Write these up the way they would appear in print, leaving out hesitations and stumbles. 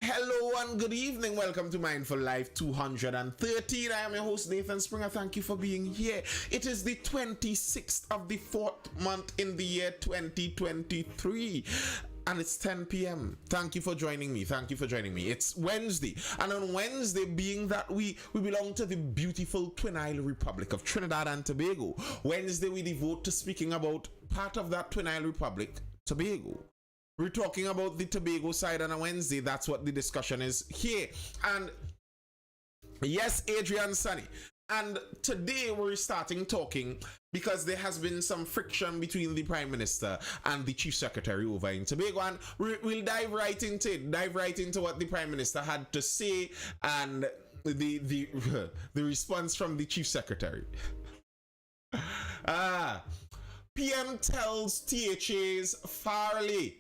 Hello and good evening. Welcome to Mindful Life 213. I am your host Nathan Springer. Thank you for being here. It is the 26th of the 4th month in the year 2023. And it's 10 p.m. Thank you for joining me. It's Wednesday. And on Wednesday, being that we belong to the beautiful Twin Island Republic of Trinidad and Tobago, Wednesday we devote to speaking about part of that Twin Island Republic, Tobago. We're talking about the Tobago side on a Wednesday. That's what the discussion is here. And yes, Adrian Sunny. And today we're starting talking because there has been some friction between the Prime Minister and the Chief Secretary over in Tobago. And we'll dive right into it. Dive right into what the Prime Minister had to say and the response from the Chief Secretary. PM tells THA's Farley,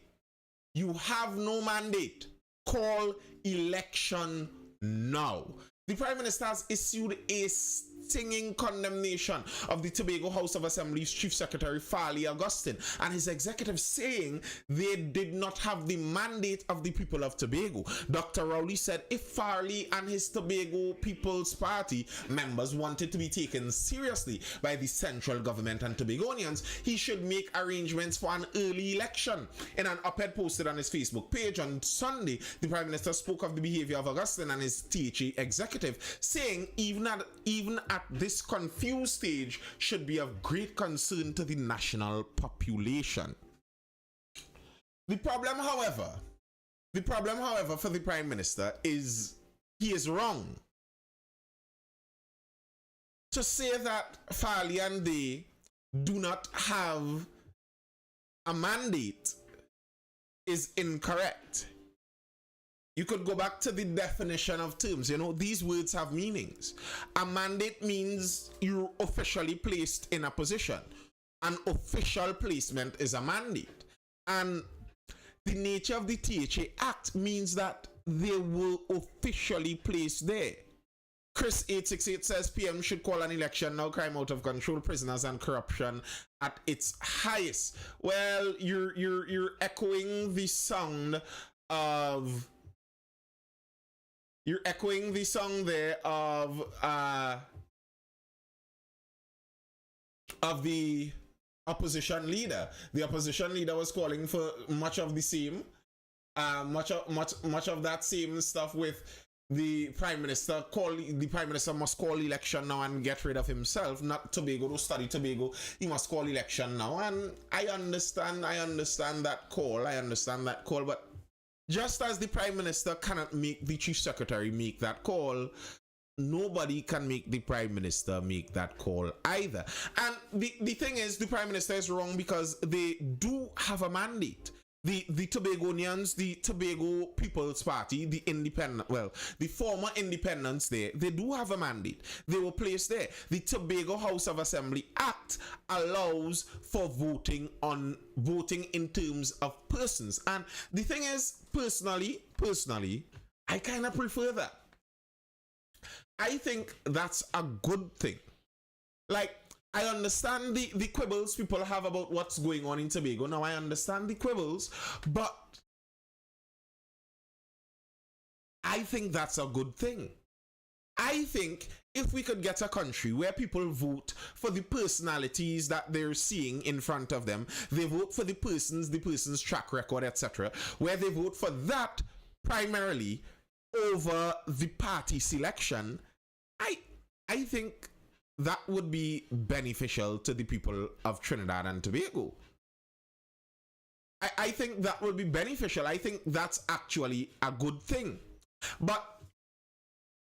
you have no mandate. Call election now. The Prime Minister has issued a stinging condemnation of the Tobago House of Assembly's Chief Secretary Farley Augustine and his executive saying they did not have the mandate of the people of Tobago. Dr. Rowley said if Farley and his Tobago People's Party members wanted to be taken seriously by the central government and Tobagonians, he should make arrangements for an early election. In an op-ed posted on his Facebook page on Sunday, the Prime Minister spoke of the behavior of Augustine and his THA executive, saying even at this confused stage should be of great concern to the national population. The problem, however, for the Prime Minister is he is wrong. To say that Farley and they do not have a mandate is incorrect. You could go back to the definition of terms. You know, these words have meanings. A mandate means you're officially placed in a position. An official placement is a mandate. And the nature of the THA Act means that they were officially placed there. Chris 868 says PM should call an election now, crime out of control, prisoners and corruption at its highest. Well, you're echoing the sound of there of the opposition leader. The opposition leader was calling for much of the same, much of that same stuff with the Prime Minister. The Prime Minister must call election now and get rid of himself. Not Tobago, to study Tobago. He must call election now. And I understand that call, but just as the Prime Minister cannot make the Chief Secretary make that call, nobody can make the Prime Minister make that call either. And the thing is, the Prime Minister is wrong because they do have a mandate. The Tobagonians, the Tobago People's Party, the former independents they do have a mandate. They were placed there. The Tobago House of Assembly Act allows for voting in terms of persons. And the thing is, personally, I kind of prefer that. I think that's a good thing. Like, I understand the quibbles people have about what's going on in Tobago. Now, I understand the quibbles, but I think that's a good thing. I think if we could get a country where people vote for the personalities that they're seeing in front of them, they vote for the person's track record, etc., where they vote for that primarily over the party selection, I think that would be beneficial to the people of Trinidad and Tobago. I think that would be beneficial. I think that's actually a good thing. But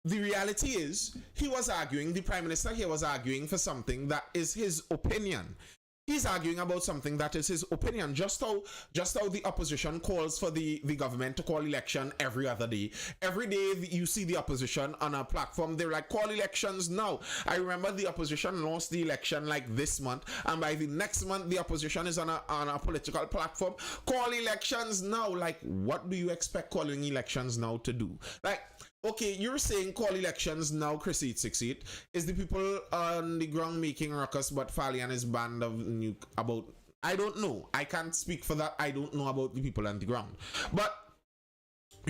the reality is, the Prime Minister here was arguing for something that is his opinion. He's arguing about something that is his opinion. Just how the opposition calls for the government to call election every other day. Every day you see the opposition on a platform, they're like, call elections now. I remember the opposition lost the election like this month, and by the next month the opposition is on a political platform. Call elections now. Like, what do you expect calling elections now to do? Like, okay, you're saying call elections now, Chris 868. Is the people on the ground making ruckus, but Farley and his band of I don't know. I can't speak for that. I don't know about the people on the ground. But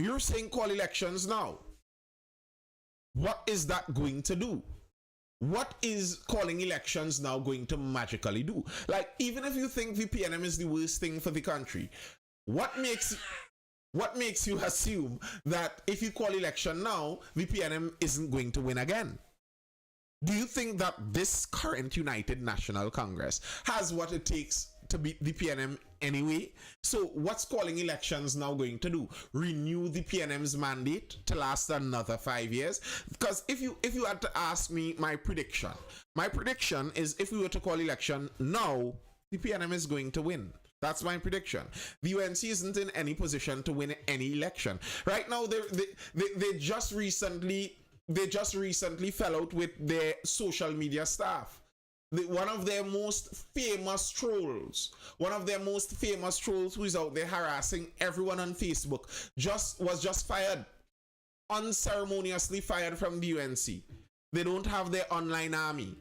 You're saying call elections now. What is that going to do? What is calling elections now going to magically do? Like, even if you think the PNM is the worst thing for the country, what makes you assume that if you call election now, the PNM isn't going to win again? Do you think that this current United National Congress has what it takes to beat the PNM anyway? So what's calling elections now going to do? Renew the PNM's mandate to last another 5 years? Because if you had to ask me my prediction is if we were to call election now, the PNM is going to win. That's my prediction. The UNC isn't in any position to win any election. Right now, they just recently fell out with their social media staff. One of their most famous trolls who is out there harassing everyone on Facebook, was just fired. Unceremoniously fired from the UNC. They don't have their online army.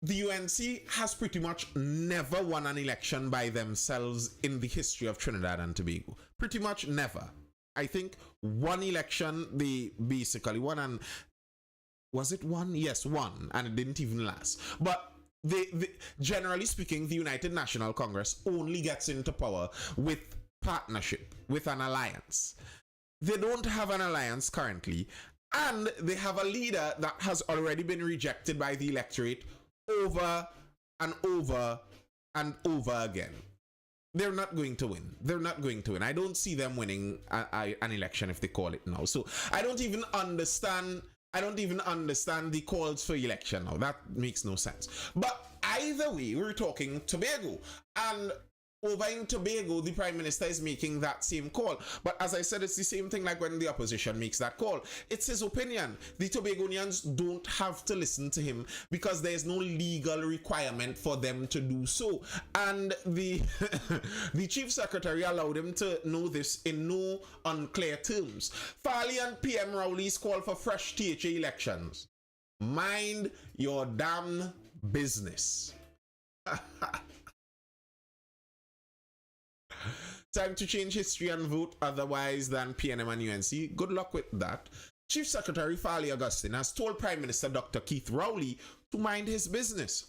The UNC has pretty much never won an election by themselves in the history of Trinidad and Tobago. Pretty much never. I think one election they basically won, and was it one? Yes, one, and it didn't even last. But generally speaking, the United National Congress only gets into power with partnership, with an alliance. They don't have an alliance currently, and they have a leader that has already been rejected by the electorate over and over and over again. They're not going to win. I don't see them winning an election if they call it now. So I don't even understand the calls for election now. That makes no sense. But either way, we're talking Tobago. And over in Tobago, the Prime Minister is making that same call. But as I said, it's the same thing like when the opposition makes that call. It's his opinion. The Tobagonians don't have to listen to him because there's no legal requirement for them to do so. And the Chief Secretary allowed him to know this in no unclear terms. Farley and PM Rowley's call for fresh THA elections. Mind your damn business. Time to change history and vote otherwise than PNM and UNC. Good luck with that. Chief Secretary Farley Augustine has told Prime Minister Dr. Keith Rowley to mind his business.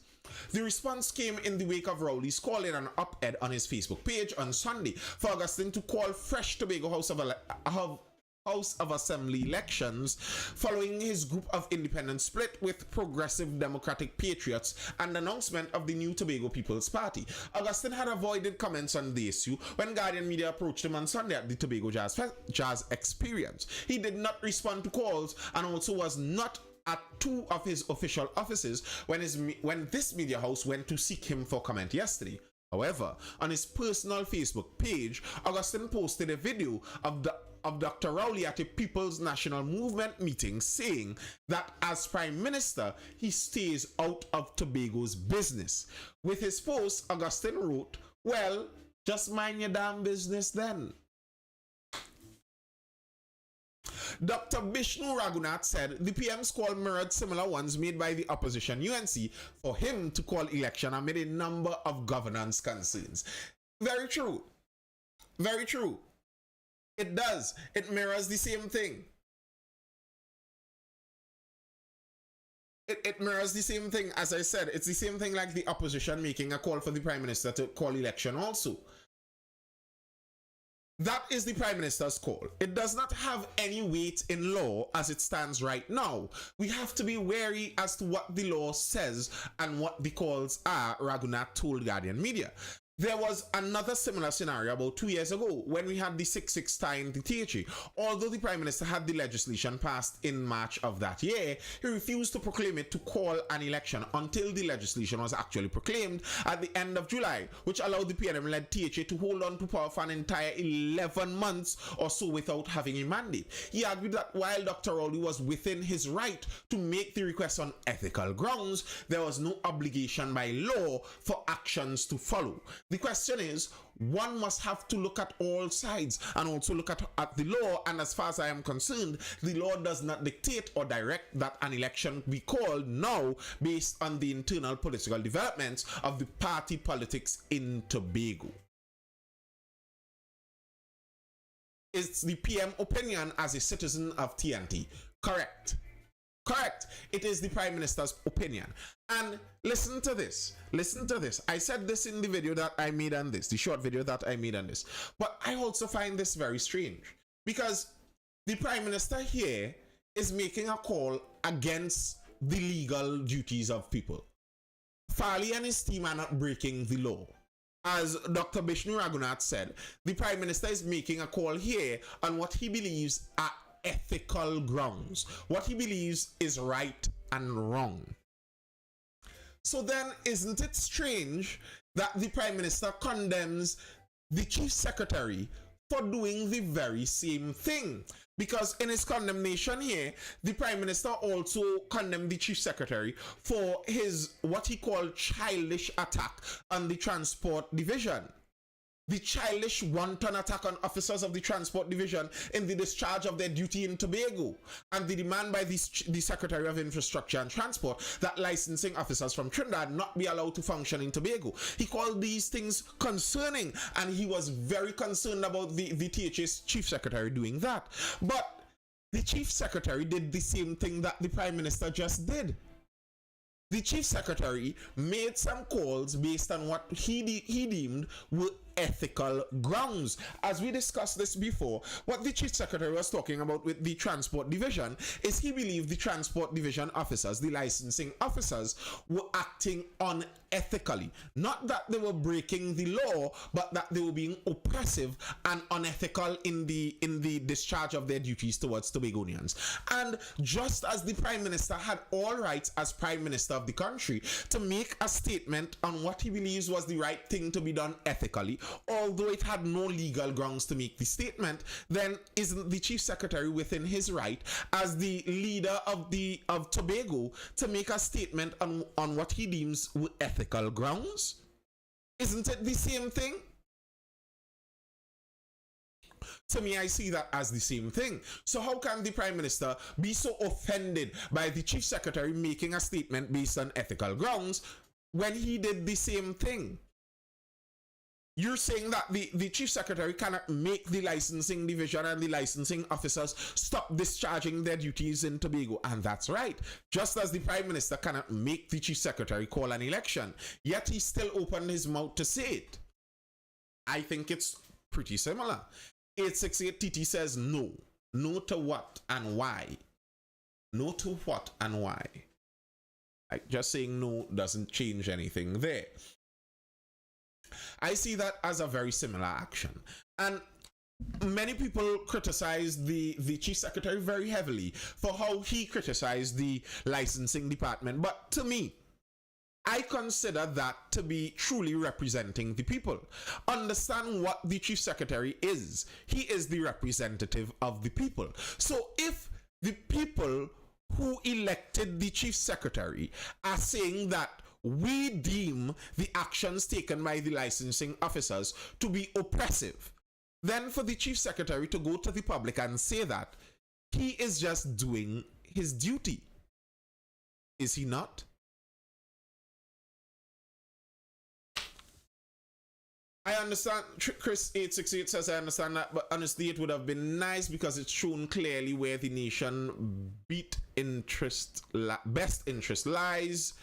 The response came in the wake of Rowley's call in an op-ed on his Facebook page on Sunday for Augustine to call fresh Tobago House of Assembly elections following his group of independents split with Progressive Democratic Patriots and announcement of the new Tobago People's Party. Augustine had avoided comments on the issue when Guardian Media approached him on Sunday at the Tobago Jazz Experience. He did not respond to calls and also was not at two of his official offices when this media house went to seek him for comment yesterday. However, on his personal Facebook page, Augustine posted a video of Dr. Rowley at a People's National Movement meeting saying that as Prime Minister, he stays out of Tobago's business. With his post, Augustine wrote, "Well, just mind your damn business then." Dr. Bishnu Raghunath said the PM's call mirrored similar ones made by the opposition UNC for him to call election amid a number of governance concerns. Very true. Very true. It does. It mirrors the same thing. It mirrors the same thing. As I said, it's the same thing like the opposition making a call for the Prime Minister to call election also. That is the Prime Minister's call. It does not have any weight in law as it stands right now. We have to be wary as to what the law says and what the calls are, Raghunath told Guardian Media. There was another similar scenario about 2 years ago when we had the 6-6 tie in the THA. Although the Prime Minister had the legislation passed in March of that year, he refused to proclaim it to call an election until the legislation was actually proclaimed at the end of July, which allowed the PNM-led THA to hold on to power for an entire 11 months or so without having a mandate. He argued that while Dr. Rowley was within his right to make the request on ethical grounds, there was no obligation by law for actions to follow. The question is, one must have to look at all sides and also look at the law, and as far as I am concerned, the law does not dictate or direct that an election be called now based on the internal political developments of the party politics in Tobago. It's the PM opinion as a citizen of TNT. Correct. Correct. It is the Prime Minister's opinion. And listen to this. Listen to this. I said this in the video that I made on this, the short video that I made on this. But I also find this very strange because the Prime Minister here is making a call against the legal duties of people. Farley and his team are not breaking the law. As Dr. Bishnu Raghunath said, the Prime Minister is making a call here on what he believes are ethical grounds, what he believes is right and wrong. So then, isn't it strange that the Prime Minister condemns the Chief Secretary for doing the very same thing? Because in his condemnation here, the Prime Minister also condemned the Chief Secretary for his, what he called, childish attack on the Transport Division. The childish wanton attack on officers of the Transport Division in the discharge of their duty in Tobago, and the demand by the Secretary of Infrastructure and Transport that licensing officers from Trinidad not be allowed to function in Tobago. He called these things concerning, and he was very concerned about the THA's Chief Secretary doing that. But the Chief Secretary did the same thing that the Prime Minister just did. The Chief Secretary made some calls based on what he deemed were ethical grounds. As we discussed this before, what the Chief Secretary was talking about with the Transport Division is he believed the Transport Division officers, the licensing officers, were acting unethically. Not that they were breaking the law, but that they were being oppressive and unethical in the discharge of their duties towards Tobagonians. And just as the Prime Minister had all rights as Prime Minister of the country to make a statement on what he believes was the right thing to be done ethically, although it had no legal grounds to make the statement, then isn't the Chief Secretary within his right as the leader of Tobago to make a statement on what he deems were ethical grounds? Isn't it the same thing? To me, I see that as the same thing. So how can the Prime Minister be so offended by the Chief Secretary making a statement based on ethical grounds when he did the same thing? You're saying that the Chief Secretary cannot make the licensing division and the licensing officers stop discharging their duties in Tobago. And that's right. Just as the Prime Minister cannot make the Chief Secretary call an election, yet he still opened his mouth to say it. I think it's pretty similar. 868 TT says no. No to what and why? No to what and why? Like, just saying no doesn't change anything there. I see that as a very similar action. And many people criticize the Chief Secretary very heavily for how he criticized the licensing department. But to me, I consider that to be truly representing the people. Understand what the Chief Secretary is. He is the representative of the people. So if the people who elected the Chief Secretary are saying that we deem the actions taken by the licensing officers to be oppressive, then for the Chief Secretary to go to the public and say that, he is just doing his duty. Is he not? I understand. Chris 868 says I understand that, but honestly it would have been nice because it's shown clearly where the nation best interest lies.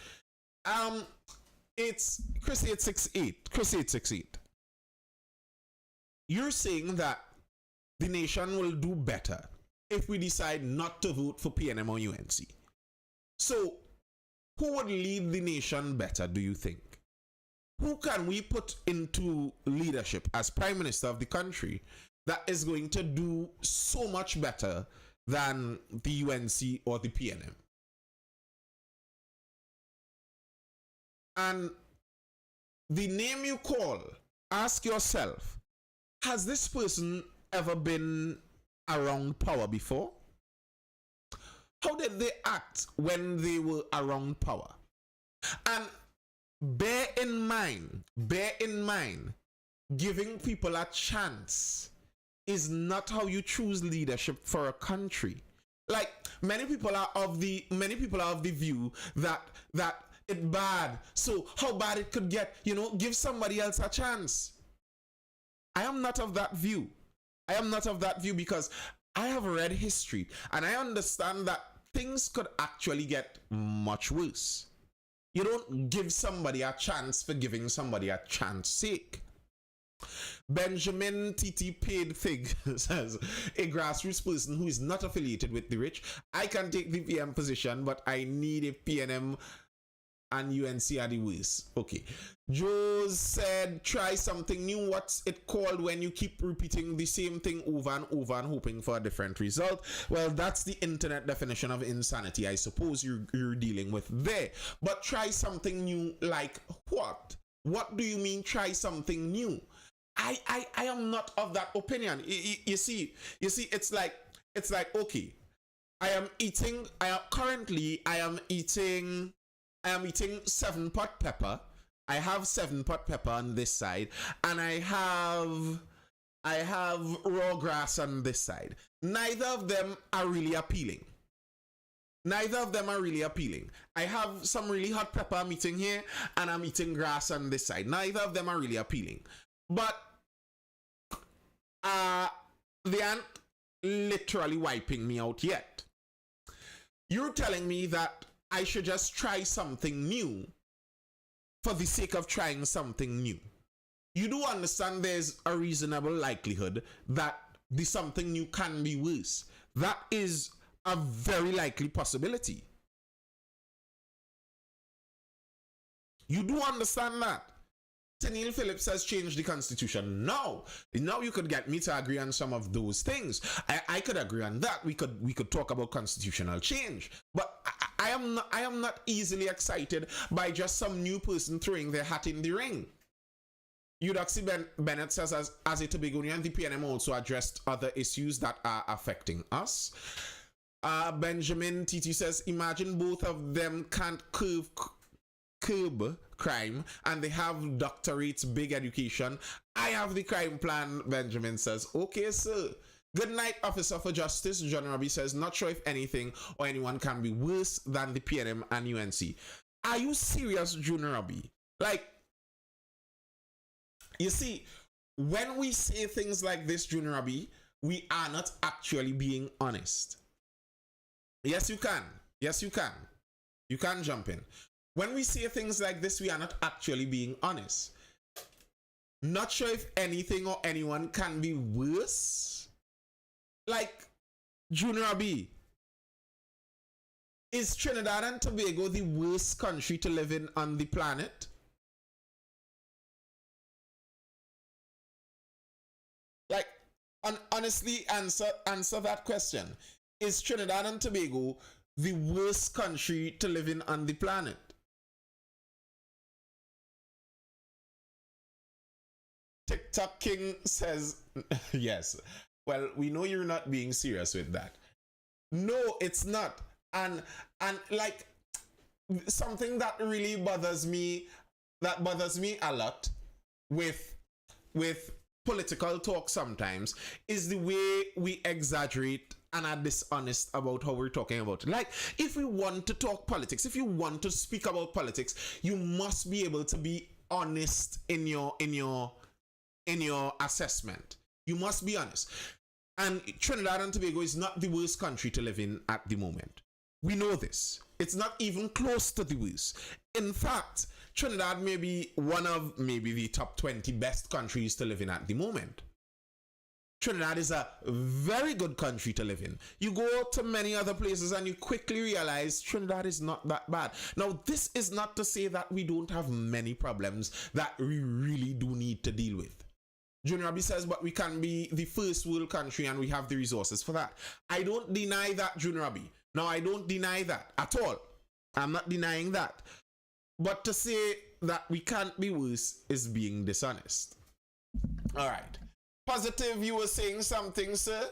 It's Chris 868. Chris 868. You're saying that the nation will do better if we decide not to vote for PNM or UNC. So, who would lead the nation better, do you think? Who can we put into leadership as Prime Minister of the country that is going to do so much better than the UNC or the PNM? And the name you call, ask yourself, has this person ever been around power before? How did they act when they were around power? And bear in mind, giving people a chance is not how you choose leadership for a country. Like, many people are of the view that it's bad. So how bad it could get, give somebody else a chance. I am not of that view. I am not of that view because I have read history and I understand that things could actually get much worse. You don't give somebody a chance for giving somebody a chance sake. Benjamin TT Paid Fig says, a grassroots person who is not affiliated with the rich, I can take the PM position, but I need a PNM and UNC are the worst. Okay. Joe said, try something new. What's it called when you keep repeating the same thing over and over and hoping for a different result? Well, that's the internet definition of insanity, I suppose you're dealing with there. But try something new like what? What do you mean try something new? I am not of that opinion. You see, it's like, okay, I am eating 7-pot pepper. I have 7-pot pepper on this side, and I have raw grass on this side. Neither of them are really appealing. I have some really hot pepper I'm eating here, and I'm eating grass on this side. Neither of them are really appealing. But they aren't literally wiping me out yet. You're telling me that I should just try something new for the sake of trying something new. You do understand there's a reasonable likelihood that the something new can be worse. That is a very likely possibility. You do understand that. Tennille Phillips has changed the constitution. Now you could get me to agree on some of those things. I could agree on that. We could talk about constitutional change. But I am not easily excited by just some new person throwing their hat in the ring. Eudoxy Bennett says, as a Tobagonian, the PNM also addressed other issues that are affecting us. Benjamin TT says, imagine both of them can't curb crime and they have doctorates, big education. I have the crime plan, Benjamin says. Okay, sir. Good night, Officer for Justice. John Robbie says, not sure if anything or anyone can be worse than the PNM and UNC. Are you serious, Junior Robbie? Like, you see, when we say things like this, Junior Robbie, we are not actually being honest. Yes, you can. Yes, you can. You can jump in. When we say things like this, we are not actually being honest. Not sure if anything or anyone can be worse. Like, Junior B, is Trinidad and Tobago the worst country to live in on the planet? Like, honestly, answer that question. Is Trinidad and Tobago the worst country to live in on the planet? TikTok King says, yes. Well, we know you're not being serious with that. No, it's not. And like, something that really bothers me a lot with political talk sometimes is the way we exaggerate and are dishonest about how we're talking about it. Like, if we want to talk politics, if you want to speak about politics, you must be able to be honest in your assessment. You must be honest. And Trinidad and Tobago is not the worst country to live in at the moment. We know this. It's not even close to the worst. In fact, Trinidad may be one of maybe the top 20 best countries to live in at the moment. Trinidad is a very good country to live in. You go to many other places and you quickly realize Trinidad is not that bad. Now, this is not to say that we don't have many problems that we really do need to deal with. Junior Abi says, but we can be the first world country and we have the resources for that. I don't deny that, Junior Abi. No, I don't deny that at all. I'm not denying that. But to say that we can't be worse is being dishonest. All right. Positive, you were saying something, sir?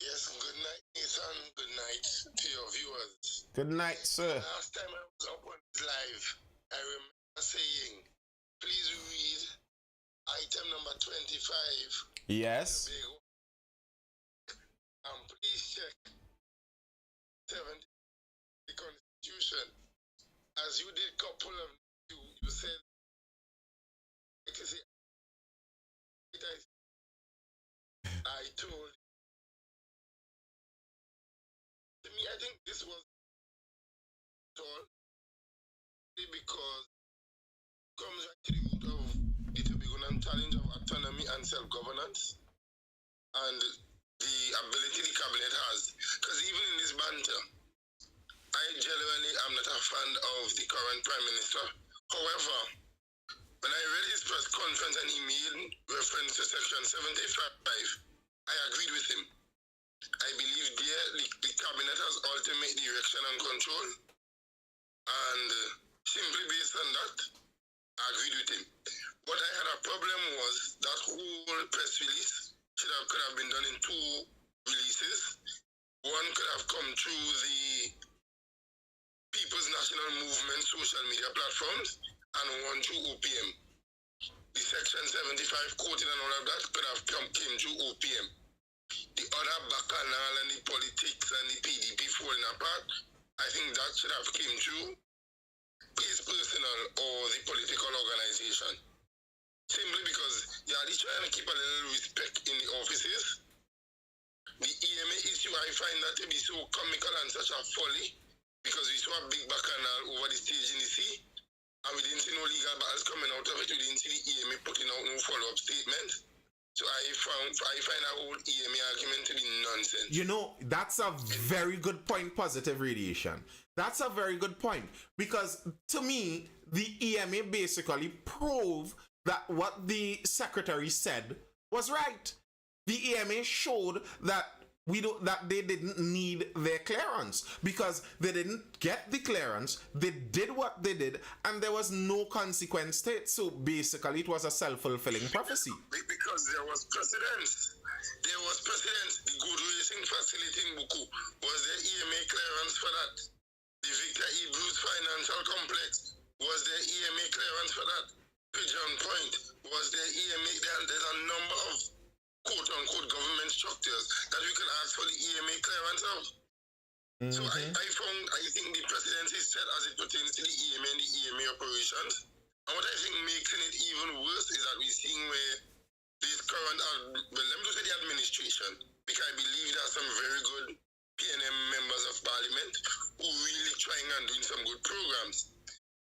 Yes, good night, Nathan. Good night to your viewers. Good night, sir. Last time I was up on this live, I remember saying, please read item number 25. Yes. And please check 70 the Constitution. As you did couple of you said, like you say, I told to me, I think this was all because it comes right to the root of the Tobago challenge of autonomy and self-governance and the ability the cabinet has. Because even in this banter, I genuinely am not a fan of the current Prime Minister. However, when I read his press conference and he made reference to Section 75, I agreed with him. I believe there the cabinet has ultimate direction and control, and simply based on that, I agreed with him. What I had a problem was that whole press release could have been done in two releases. One could have come through the People's National Movement social media platforms, and one through OPM. The Section 75 quoting and all of that could have came through OPM. The other bacchanal and the politics and the PDP falling apart, I think that should have came through his personal or the political organization. Simply because they're trying to keep a little respect in the offices. The EMA issue, I find that to be so comical and such a folly because we saw a big bacchanal over the stage in the sea and we didn't see no legal battles coming out of it. We didn't see the EMA putting out no follow-up statements. So I find that whole EMA argument to be nonsense. You know, that's a very good point, Positive Radiation. That's a very good point. Because to me, the EMA basically proved that what the secretary said was right. The EMA showed that that they didn't need their clearance because they didn't get the clearance, they did what they did, and there was no consequence to it. So basically it was a self-fulfilling prophecy. Because there was precedence. There was precedence. The good racing facility in Buku, was there EMA clearance for that? The Victor E. Bruce Financial Complex, was there EMA clearance for that? Pigeon Point, was there EMA? There's a number of quote-unquote government structures that we can ask for the EMA clearance of. Mm-hmm. So I think the presidency is set as it pertains to the EMA and the EMA operations. And what I think makes it even worse is that we're seeing where this current, let me just say the administration, because I believe there are some very good PNM members of parliament who really trying and doing some good programs.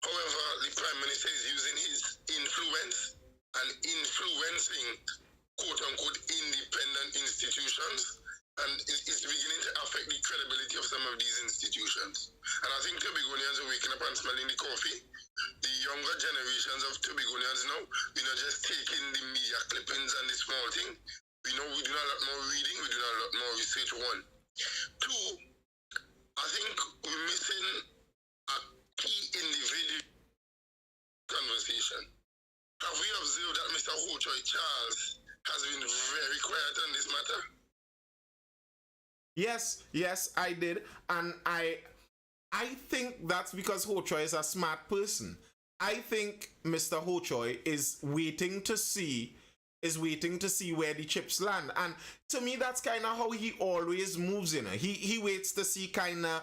However, the Prime Minister is using his influence and influencing quote-unquote independent institutions, and it's beginning to affect the credibility of some of these institutions. And I think Tobagonians are waking up and smelling the coffee. The younger generations of Tobagonians now, we're not just taking the media clippings and the small thing. We know we do a lot more reading, we do a lot more research, one. Two, I think we're missing a key individual conversation. Have we observed that Mr. Hochoy Charles has been very quiet on this matter? Yes, I did. And I think that's because Hochoy is a smart person. I think Mr. Hochoy is waiting to see where the chips land. And to me, that's kind of how he always moves, you know. He waits to see kind of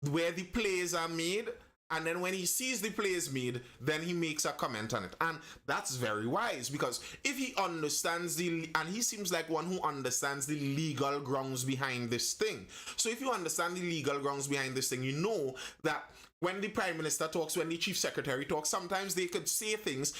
where the plays are made, and then when he sees the plays made, then he makes a comment on it. And that's very wise, because if he understands and he seems like one who understands the legal grounds behind this thing. So if you understand the legal grounds behind this thing, you know that when the Prime Minister talks, when the Chief Secretary talks, sometimes they could say things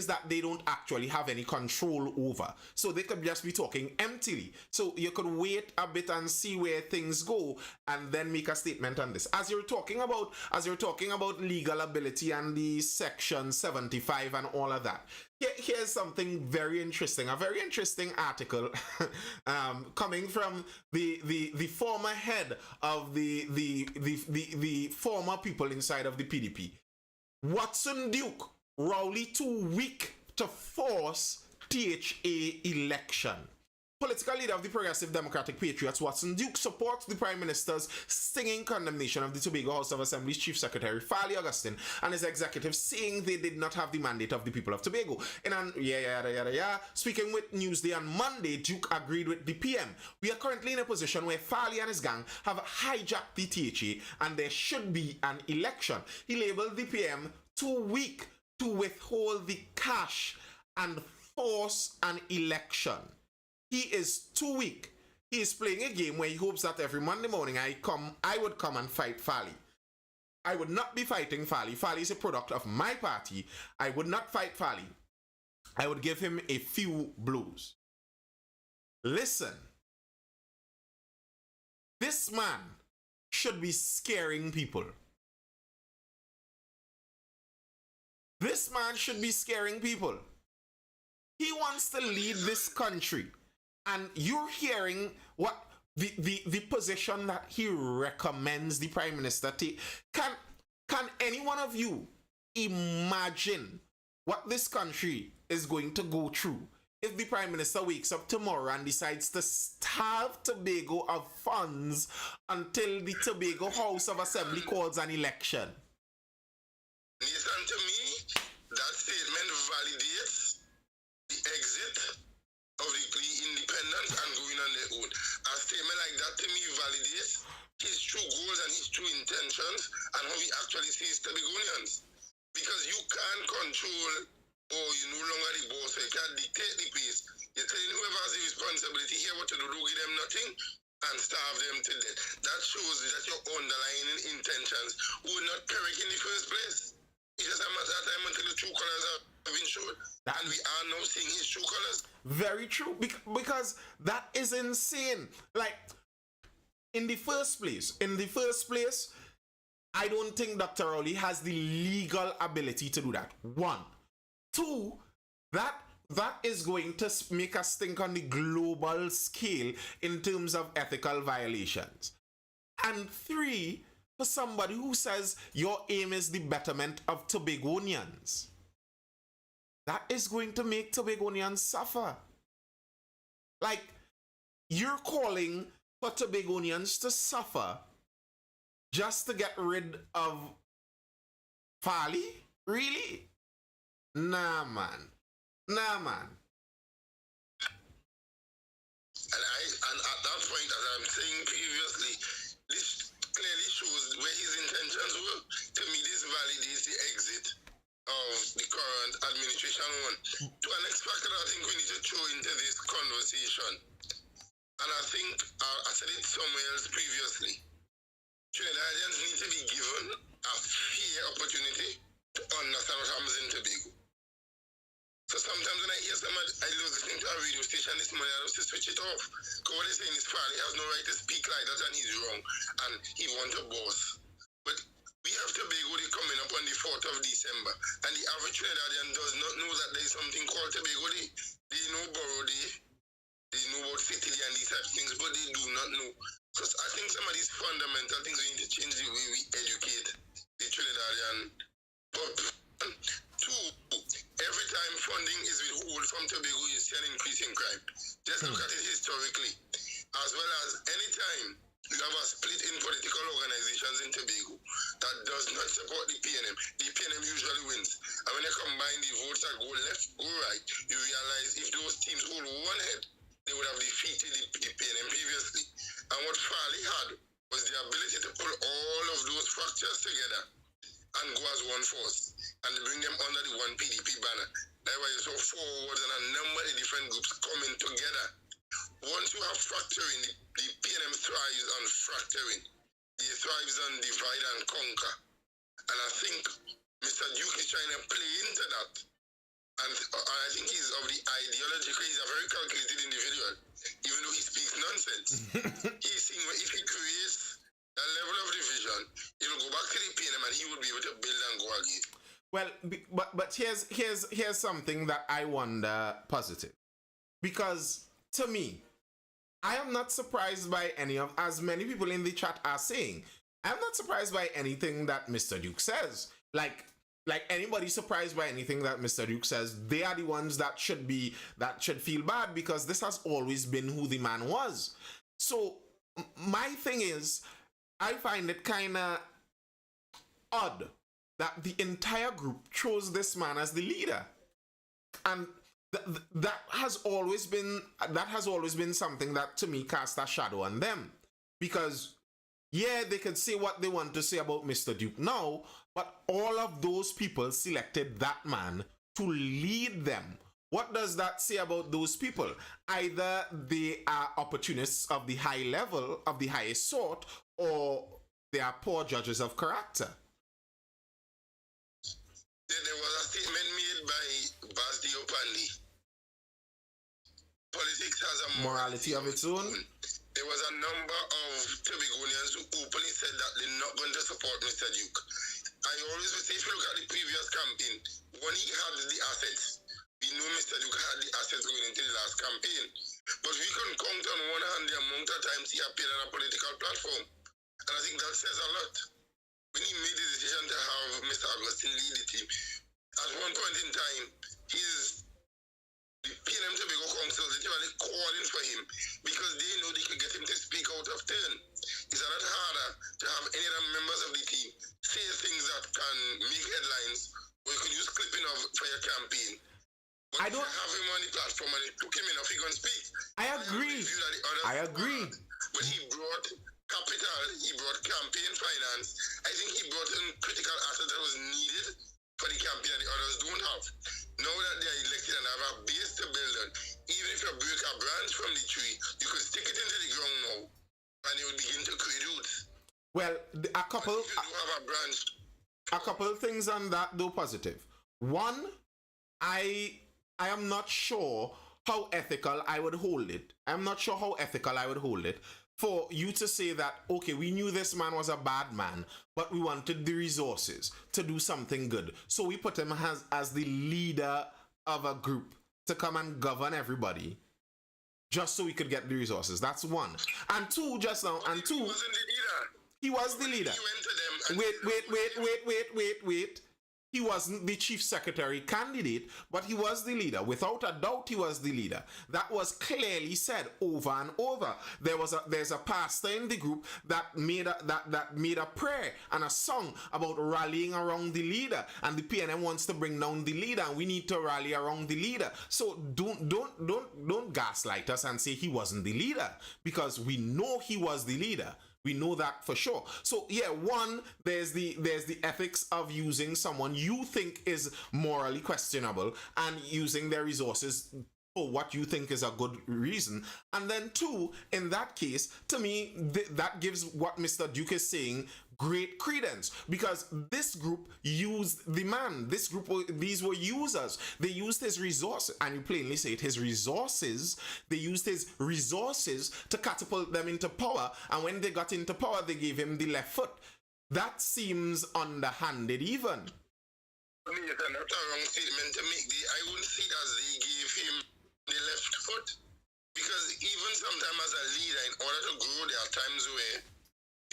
that they don't actually have any control over. So they could just be talking emptily. So you could wait a bit and see where things go and then make a statement on this. As you're talking about legal ability and the Section 75 and all of that, here's something very interesting. A very interesting article coming from the former head of the former people inside of the PDP. Watson Duke, Rowley too weak to force THA election. Political leader of the Progressive Democratic Patriots, Watson Duke, supports the Prime Minister's stinging condemnation of the Tobago House of Assembly's Chief Secretary, Farley Augustine, and his executive, saying they did not have the mandate of the people of Tobago. Speaking with Newsday on Monday, Duke agreed with the PM. We are currently in a position where Farley and his gang have hijacked the THA and there should be an election. He labeled the PM too weak to withhold the cash and force an election. He is too weak. He is playing a game where he hopes that every Monday morning I would come and fight Fali. I would not be fighting Fali. Fali is a product of my party. I would not fight Fali. I would give him a few blows. Listen. This man should be scaring people. This man should be scaring people. He wants to lead this country. And you're hearing what the position that he recommends the Prime Minister take. Can any one of you imagine what this country is going to go through if the Prime Minister wakes up tomorrow and decides to starve Tobago of funds until the Tobago House of Assembly calls an election? Listen to me, that statement validates the exit of the independence and going on their own. A statement like that to me validates his true goals and his true intentions and how he actually sees Tobagonians. Because you can't control, or you're no longer the boss, so you can't dictate the pace. You're telling whoever has the responsibility here what to do, don't give them nothing and starve them to death. That shows that your underlying intentions were not correct in the first place. It doesn't matter that time until the true colors have been shown. And we are now seeing his true colors. Very true. Because that is insane. Like, in the first place, I don't think Dr. Rowley has the legal ability to do that. One. Two, that is going to make us think on the global scale in terms of ethical violations. And three, for somebody who says your aim is the betterment of Tobagonians, that is going to make Tobagonians suffer. Like, you're calling for Tobagonians to suffer just to get rid of Fali? Really? Nah, man. And at that point, as I'm saying previously, this clearly shows where his intentions were. To me, this validates the exit of the current administration one. To an X factor, I think we need to throw into this conversation. And I think I said it somewhere else previously. Trinidadians need to be given a fair opportunity to understand what happens in Tobago. So sometimes when I hear somebody, I was listening to a radio station this morning, I was to switch it off. Because what they're saying is Fali has no right to speak like that and he's wrong. And he wants a boss. But we have Tobago Day coming up on the 4th of December. And the average Trinidadian does not know that there is something called Tobago Day. They know Borough Day. They know about City Day and these types of things, but they do not know. So I think some of these fundamental things we need to change the way we educate the Trinidadian public. Two, every time funding is withheld from Tobago, you see an increase in crime. Just look at it historically. As well as any time you have a split in political organizations in Tobago that does not support the PNM usually wins. And when you combine the votes that go left or right, you realize if those teams hold one head, they would have defeated the PNM previously. And what Fali had was the ability to pull all of those fractures together and go as one force and bring them under the one PDP banner. That's why you saw forwards and a number of different groups coming together. Once you have fracturing, the PNM thrives on fracturing. It thrives on divide and conquer. And I think Mr. Duke is trying to play into that. And I think he's of the ideology, because he's a very calculated individual, even though he speaks nonsense. He's seeing if he creates a level of division, he'll go back to the PNM and he will be able to build and go again. Well, but here's something that I wonder positive. Because to me, I am not surprised by any of, as many people in the chat are saying, I'm not surprised by anything that Mr. Duke says. Like anybody surprised by anything that Mr. Duke says, they are the ones that should feel bad, because this has always been who the man was. So my thing is, I find it kind of odd that the entire group chose this man as the leader. And that has always been something that to me cast a shadow on them. Because yeah, they could say what they want to say about Mr. Duke now, but all of those people selected that man to lead them. What does that say about those people? Either they are opportunists of the high level, of the highest sort, or they are poor judges of character. There was a statement made by Bas Diopandi. Politics has a Morality of its own. There was a number of Tobagonians who openly said that they're not going to support Mr. Duke. I always would say, if you look at the previous campaign, when he had the assets, we know Mr. Duke had the assets going into the last campaign. But we can count on one hand the amount of times he appeared on a political platform. And I think that says a lot. When he made the decision to have Mr. Augustine lead the team, at one point in time, the PNM Tobago Council literally calling for him because they know they could get him to speak out of turn. It's a lot harder to have any of the members of the team say things that can make headlines or you can use clipping of for your campaign. But I don't have him on the platform and it took him enough he can speak. I agree. I agree. But he brought capital, he brought campaign finance. I think he brought in critical assets that was needed for the campaign that the others don't have. Now that they are elected and have a base to build on, even if you break a branch from the tree, you could stick it into the ground now and it would begin to create roots. Well, a couple But if you do have a branch, a couple of things on that though positive. One, I am not sure how ethical I would hold it. I'm not sure how ethical I would hold it for you to say that, okay, we knew this man was a bad man, but we wanted the resources to do something good. So we put him as the leader of a group to come and govern everybody just so we could get the resources. That's one. And two, just now, and two, he wasn't the leader. He was the leader. He went to them and Wait. He wasn't the chief secretary candidate, but he was the leader. Without a doubt, he was the leader. That was clearly said over and over. There's a pastor in the group that made a prayer and a song about rallying around the leader, and the PNM wants to bring down the leader, and we need to rally around the leader. So don't gaslight us and say he wasn't the leader, because we know he was the leader. We know that for sure. So yeah, one, there's the ethics of using someone you think is morally questionable and using their resources for what you think is a good reason. And then two, in that case, to me, that gives what Mr. Duke is saying great credence, because this group used the man. These were users. They used his resources, and you plainly say it, his resources. They used his resources to catapult them into power, and when they got into power, they gave him the left foot. That seems underhanded even. It's not a wrong statement to make. I wouldn't see it as they gave him the left foot, because even sometimes as a leader, in order to grow, there are times where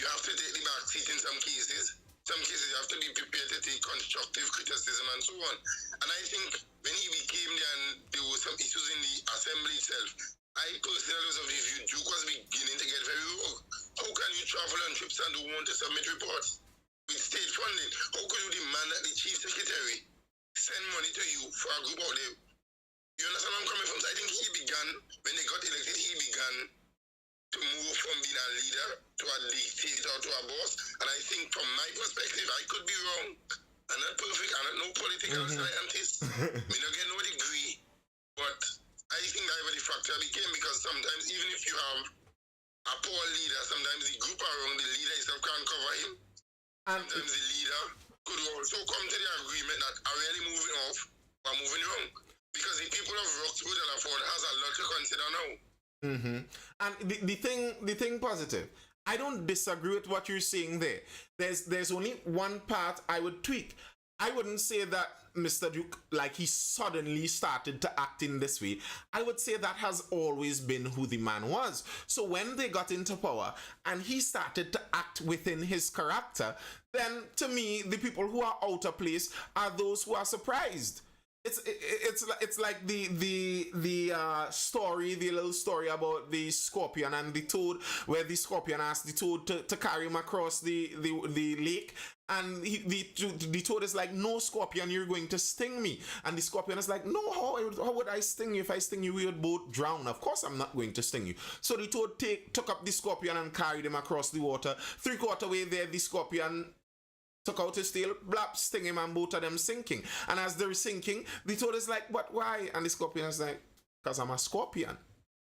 you have to take the back seat in some cases. Some cases you have to be prepared to take constructive criticism and so on. And I think when he became there and there were some issues in the assembly itself, I personally was of the view Duke was beginning to get very rogue. How can you travel on trips and don't want to submit reports? With state funding, how could you demand that the chief secretary send money to you for a group out there? You understand where I'm coming from? So I think he began, when they got elected, he began to move from being a leader to a dictator to a boss. And I think from my perspective, I could be wrong. I'm not perfect. I'm not no political scientist. Me not get no degree. But I think that the factor became, because sometimes even if you have a poor leader, sometimes the group around the leader itself can't cover him. Sometimes the leader could also come to the agreement that are really moving off or moving wrong. Because the people of Roxwood and Afford has a lot to consider now. And the thing positive, I don't disagree with what you're saying there. There's only one part I would tweak. I wouldn't say that Mr. Duke, like, he suddenly started to act in this way. I would say that has always been who the man was. So when they got into power and he started to act within his character, then to me, the people who are out of place are those who are surprised. It's like the story, the little story about the scorpion and the toad, where the scorpion asked the toad to carry him across the lake, and the toad is like, no, scorpion, you're going to sting me. And the scorpion is like, no, how would I sting you? If I sting you, we would both drown. Of course I'm not going to sting you. So the toad took up the scorpion and carried him across the water. 3/4 way there, the scorpion Took out his tail, blap, sting him, and both of them sinking. And as they're sinking, the toad is like, but why? And the scorpion is like, because I'm a scorpion.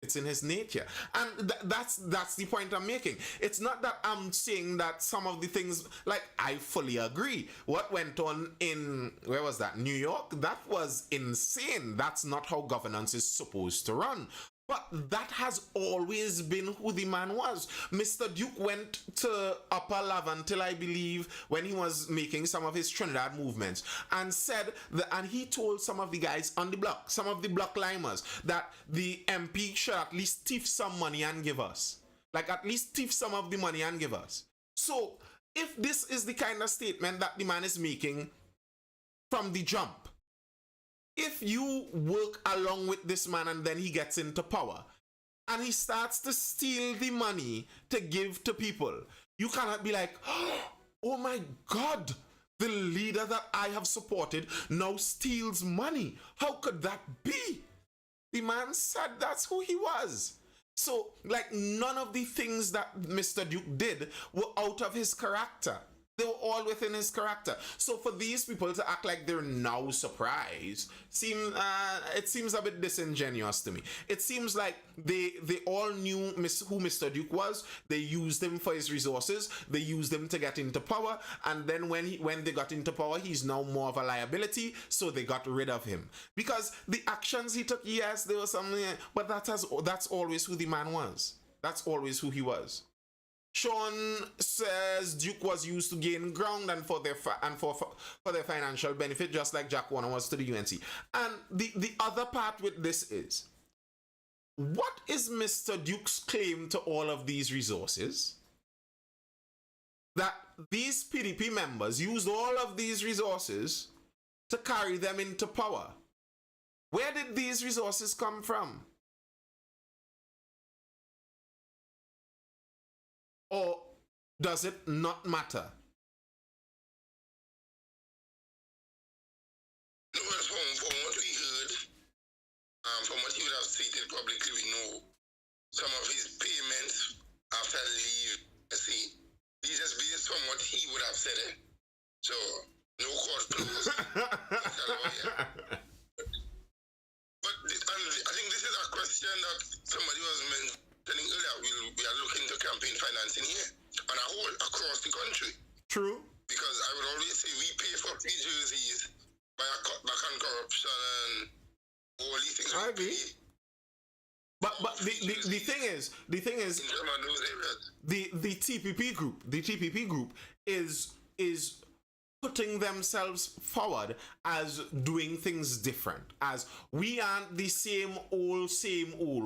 It's in his nature. And that's the point I'm making. It's not that I'm saying that some of the things, like, I fully agree. What went on in, where was that? New York? That was insane. That's not how governance is supposed to run. But that has always been who the man was. Mr. Duke went to Upper Lavantil, I believe, when he was making some of his Trinidad movements, and said that, and he told some of the guys on the block, some of the block limers, that the MP should at least thief some money and give us. Like, at least thief some of the money and give us. So, if this is the kind of statement that the man is making from the jump, if you work along with this man and then he gets into power and he starts to steal the money to give to people, you cannot be like, oh my God, the leader that I have supported now steals money. How could that be? The man said that's who he was. So, like, none of the things that Mr. Duke did were out of his character. They were all within his character. So for these people to act like they're now surprised, it seems a bit disingenuous to me. It seems like they all knew who Mr. Duke was. They used him for his resources. They used him to get into power. And then when they got into power, he's now more of a liability. So they got rid of him. Because the actions he took, yes, there was something, but that's always who the man was. That's always who he was. Sean says Duke was used to gain ground and for their financial benefit, just like Jack Warner was to the UNC. And the other part with this is, what is Mr. Duke's claim to all of these resources? That these PDP members used all of these resources to carry them into power. Where did these resources come from? Or does it not matter? Well, from what we heard, from what you would have stated publicly, we know some of his payments after leave, see, these just based on what he would have said. So, no court closed. But I think this is a question that somebody was mentioning earlier. We are looking to campaign financing here on a whole across the country. True. Because I would always say we pay for free jerseys by a cutback on corruption and all these things. I agree. But the thing is the TPP group is putting themselves forward as doing things different, as we aren't the same old.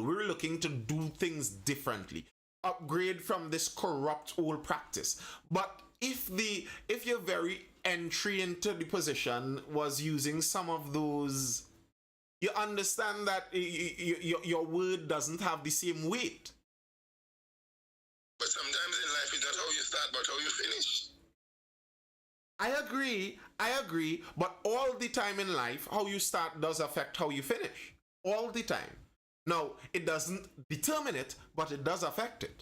We're looking to do things differently, upgrade from this corrupt old practice. But if your very entry into the position was using some of those, you understand that your word doesn't have the same weight. But sometimes in life it's not how you start but how you finish. I agree, but all the time in life, how you start does affect how you finish. All the time. Now, it doesn't determine it, but it does affect it.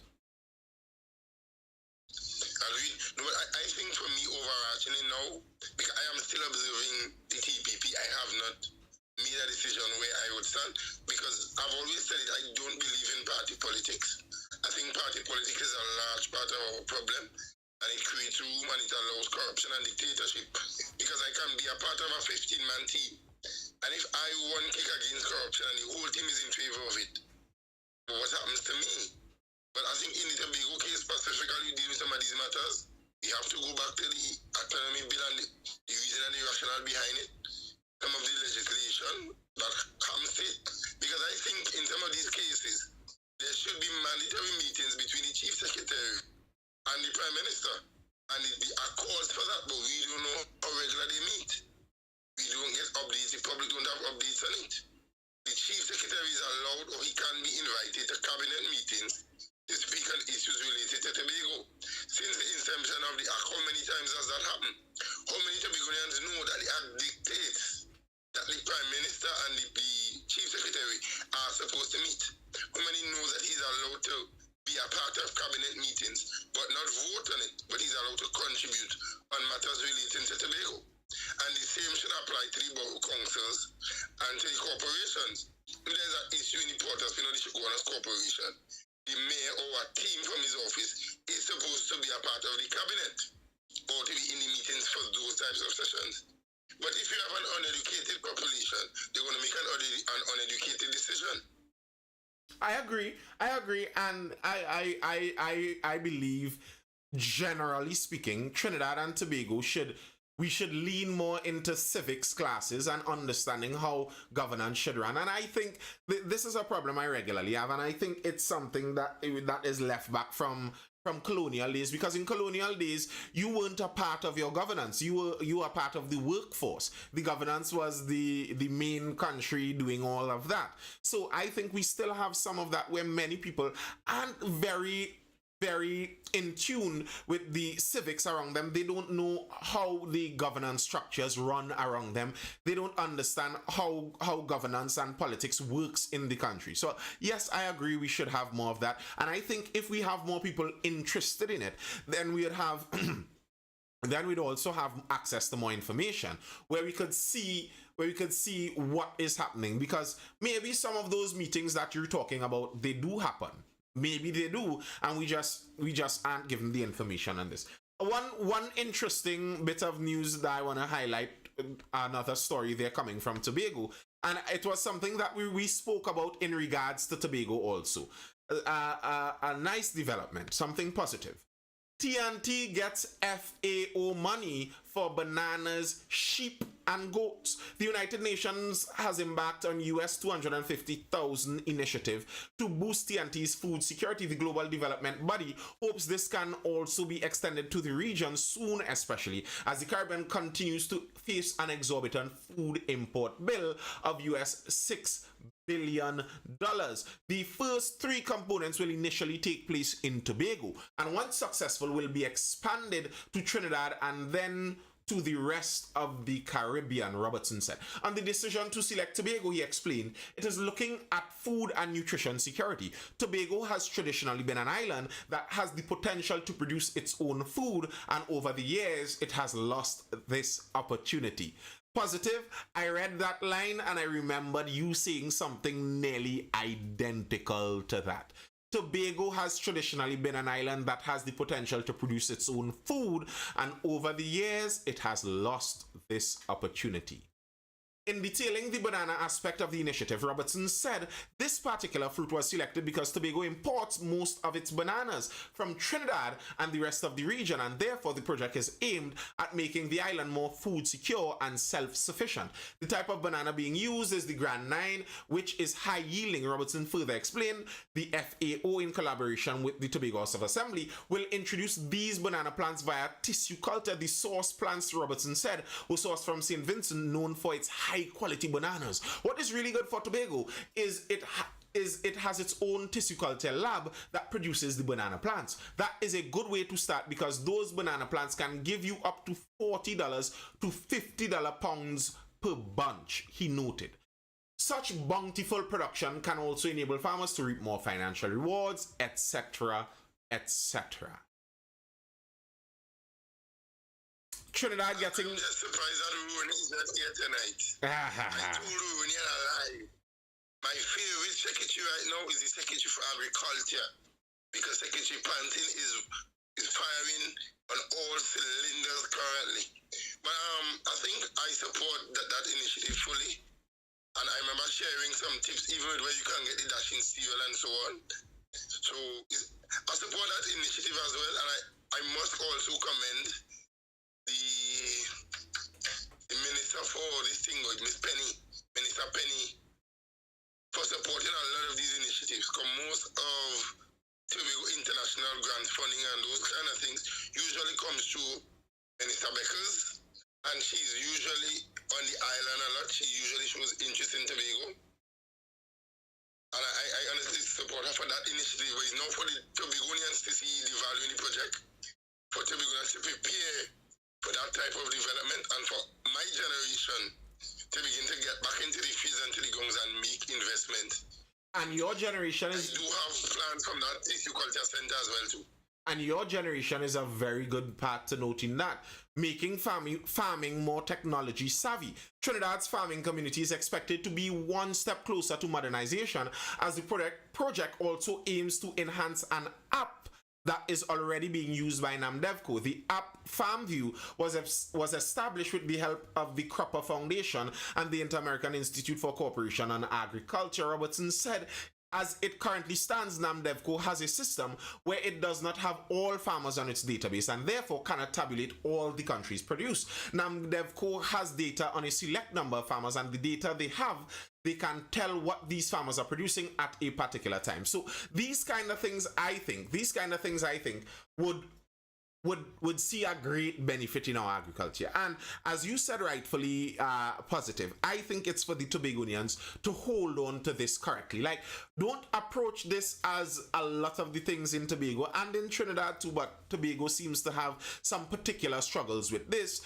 Agreed. No, but I think for me, overarchingly now, because I am still observing the TPP, I have not made a decision where I would stand, because I've always said it, I don't believe in party politics. I think party politics is a large part of our problem. And it creates room and it allows corruption and dictatorship. Because I can be a part of a 15-man team. And if I one kick against corruption and the whole team is in favor of it, what happens to me? But I think in the TOBAGO case specifically, deal with some of these matters, we have to go back to the autonomy bill and the reason and the rationale behind it. Some of the legislation that comes to it. Because I think in some of these cases, there should be mandatory meetings between the chief secretary and the Prime Minister. And the accords for that, but we don't know how regular they meet. We don't get updates, the public don't have updates on it. The Chief Secretary is allowed or he can be invited to cabinet meetings to speak on issues related to Tobago. Since the inception of the act, how many times has that happened? How many Tobagonians know that the act dictates that the Prime Minister and the Chief Secretary are supposed to meet? How many know that he's allowed to be a part of cabinet meetings, but not vote on it, but he's allowed to contribute on matters relating to Tobago. And the same should apply to the borough councils and to the corporations. If there's an issue in the Port of Spino, the Governor's Corporation, the mayor or a team from his office is supposed to be a part of the cabinet or to be in the meetings for those types of sessions. But if you have an uneducated population, they're going to make an uneducated decision. I agree, and I believe, generally speaking, Trinidad and Tobago we should lean more into civics classes and understanding how governance should run. And I think this is a problem I regularly have, and I think it's something that is left back from colonial days, because in colonial days you weren't a part of your governance, you were part of the workforce. The governance was the main country doing all of that. So I think we still have some of that, where many people aren't very in tune with the civics around them. They don't know how the governance structures run around them. They don't understand how governance and politics works in the country. So yes, I agree, we should have more of that. And I think if we have more people interested in it, then we would have then we'd also have access to more information, where we could see what is happening. Because maybe some of those meetings that you're talking about, they do happen. Maybe they do, and we just aren't given the information on this. One interesting bit of news that I want to highlight, another story there coming from Tobago, and it was something that we spoke about in regards to Tobago also. A nice development, something positive. TNT gets FAO money for bananas, sheep, and goats. The United Nations has embarked on US $250,000 initiative to boost TNT's food security. The global development body hopes this can also be extended to the region soon, especially as the Caribbean continues to face an exorbitant food import bill of US $6 billion. The first 3 components will initially take place in Tobago, and once successful will be expanded to Trinidad and then to the rest of the Caribbean, Robertson said. On the decision to select Tobago, he explained, it is looking at food and nutrition security. Tobago has traditionally been an island that has the potential to produce its own food, and over the years, it has lost this opportunity. Positive, I read that line and I remembered you saying something nearly identical to that. Tobago has traditionally been an island that has the potential to produce its own food, and over the years, it has lost this opportunity. In detailing the banana aspect of the initiative, Robertson said this particular fruit was selected because Tobago imports most of its bananas from Trinidad and the rest of the region, and therefore the project is aimed at making the island more food secure and self-sufficient. The type of banana being used is the Grand 9, which is high yielding. Robertson further explained the FAO, in collaboration with the Tobago House of Assembly, will introduce these banana plants via tissue culture. The source plants, Robertson said, were sourced from St. Vincent, known for its high quality bananas. What is really good for Tobago is it has its own tissue culture lab that produces the banana plants. That is a good way to start, because those banana plants can give you up to $40 to $50 pounds per bunch, he noted. Such bountiful production can also enable farmers to reap more financial rewards, etc., etc. Trinidad getting... I'm just surprised that Rooney is not here tonight. I told Rooney a lie. My favorite secretary right now is the Secretary for Agriculture, because Secretary Pantin is firing on all cylinders currently. But I think I support that initiative fully. And I remember sharing some tips, even where you can get the dashing cereal and so on. So I support that initiative as well. And I must also commend the Minister for this thing, Minister Penny, for supporting a lot of these initiatives. Because most of Tobago international grant funding and those kind of things usually comes through Minister Beckers, and she's usually on the island a lot. She usually shows interest in Tobago. And I honestly support her for that initiative. But it's not for the Tobagonians to see the value in the project, for Tobagonians to prepare for that type of development, and for my generation to begin to get back into the fields and to the guns and make investment And your generation is... I do have plans from that tissue culture center as well too. And your generation is a very good part to note in that, making farming more technology savvy. Trinidad's farming community is expected to be one step closer to modernization, as the project also aims to enhance an app that is already being used by NAMDEVCO. The app FarmView was established with the help of the Cropper Foundation and the Inter-American Institute for Cooperation on Agriculture. Robertson said, as it currently stands, NAMDEVCO has a system where it does not have all farmers on its database and therefore cannot tabulate all the country's produce. NAMDEVCO has data on a select number of farmers, and the data they have, they can tell what these farmers are producing at a particular time. So these kind of things, I think, would see a great benefit in our agriculture. And as you said rightfully, positive, I think it's for the Tobagonians to hold on to this correctly. Like, don't approach this as a lot of the things in Tobago and in Trinidad too, but Tobago seems to have some particular struggles with this.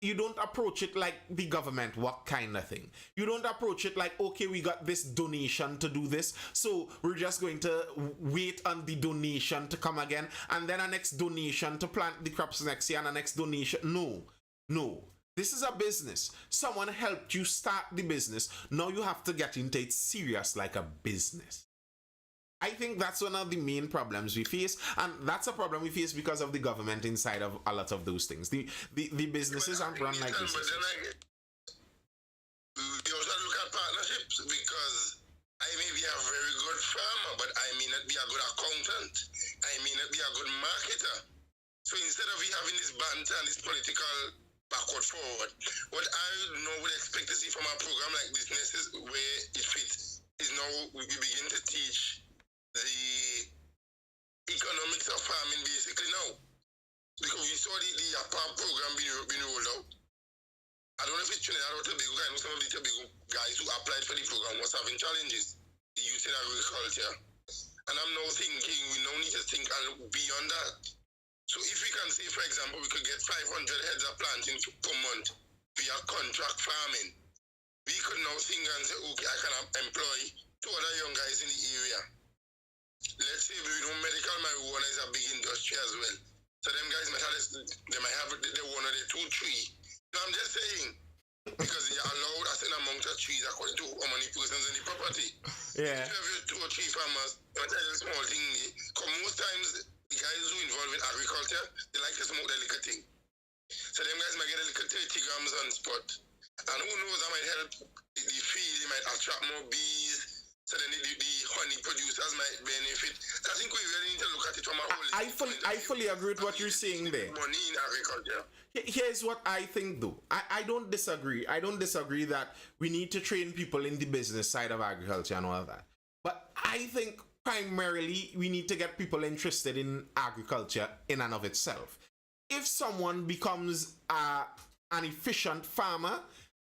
You don't approach it like the government, what kind of thing. You don't approach it like, okay, we got this donation to do this, so we're just going to wait on the donation to come again, and then a next donation to plant the crops next year, and a next donation. No. This is a business. Someone helped you start the business. Now you have to get into it serious like a business. I think that's one of the main problems we face, and that's a problem we face because of the government inside of a lot of those things. The businesses aren't run like businesses. We also look at partnerships, because I may be a very good farmer, but I may not be a good accountant. I may not be a good marketer. So instead of having this banter and this political backward forward, what I would expect to see from a program like Businesses where it fits is now we begin to teach the economics of farming basically now, because we saw the APAP program being rolled out. I don't know if it's Trinidad or Tobago. I know some of the Tobago guys who applied for the program was having challenges in youth in agriculture, and I'm now thinking we now need to think and look beyond that. So if we can say, for example, we could get 500 heads of planting per month via contract farming, we could now think and say, okay, I can employ 2 other young guys in the area. Let's say medical marijuana is a big industry as well. So them guys they might have the 1 or the 2 tree. So I'm just saying, because they are allowed a certain amount of trees according to how many persons in the property. Yeah. If you have 2 or 3 farmers, that's a small thing. Because most times the guys who involved with agriculture, they like to smoke the liquor thing. So them guys might get a little 30 grams on spot. And who knows, that might help the field, it might attract more bees. So then the honey producers might benefit. I think we really need to look at it from a whole... I fully agree with what you're saying there. Money in agriculture. Here's what I think though. I don't disagree. I don't disagree that we need to train people in the business side of agriculture and all that. But I think primarily we need to get people interested in agriculture in and of itself. If someone becomes an efficient farmer,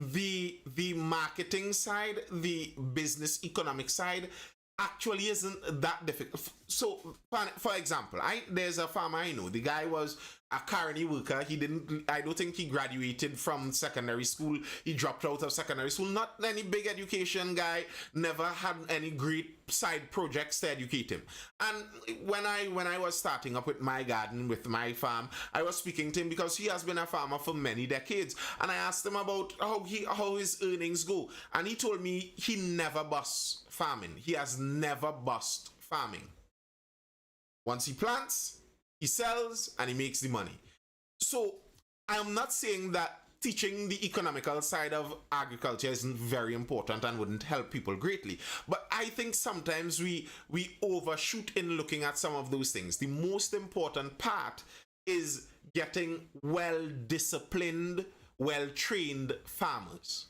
the marketing side, the business economic side actually isn't that difficult. So for example, there's a farmer I know. The guy was a carny worker. I don't think he graduated from secondary school. He dropped out of secondary school. Not any big education guy, never had any great side projects to educate him. And when I was starting up with my garden, with my farm, I was speaking to him because he has been a farmer for many decades. And I asked him about how his earnings go. And he told me he never busts farming. He has never bust farming. Once he plants, he sells, and he makes the money. So I'm not saying that teaching the economical side of agriculture isn't very important and wouldn't help people greatly. But I think sometimes we overshoot in looking at some of those things. The most important part is getting well-disciplined, well-trained farmers.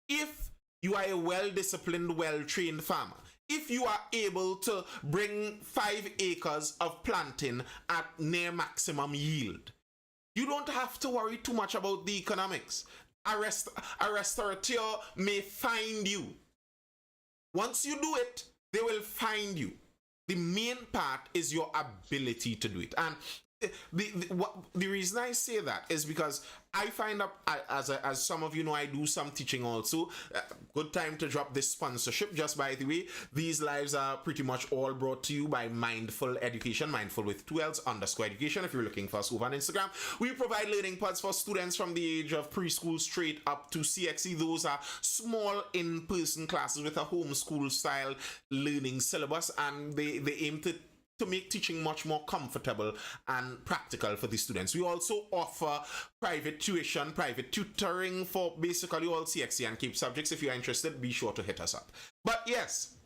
If you are a well-disciplined, well-trained farmer, if you are able to bring 5 acres of planting at near maximum yield, you don't have to worry too much about the economics. A restaurateur may find you. Once you do it, they will find you. The main part is your ability to do it. And the reason I say that is because I find that as some of you know, I do some teaching also. Good time to drop this sponsorship. Just by the way, these lives are pretty much all brought to you by Mindful Education, Mindful with 2Ls_education. If you're looking for us over on Instagram, we provide learning pods for students from the age of preschool straight up to CXE. Those are small in-person classes with a homeschool style learning syllabus, and they aim to make teaching much more comfortable and practical for the students. We also offer private tuition, private tutoring for basically all CXC and CAPE subjects. If you're interested, be sure to hit us up. But yes,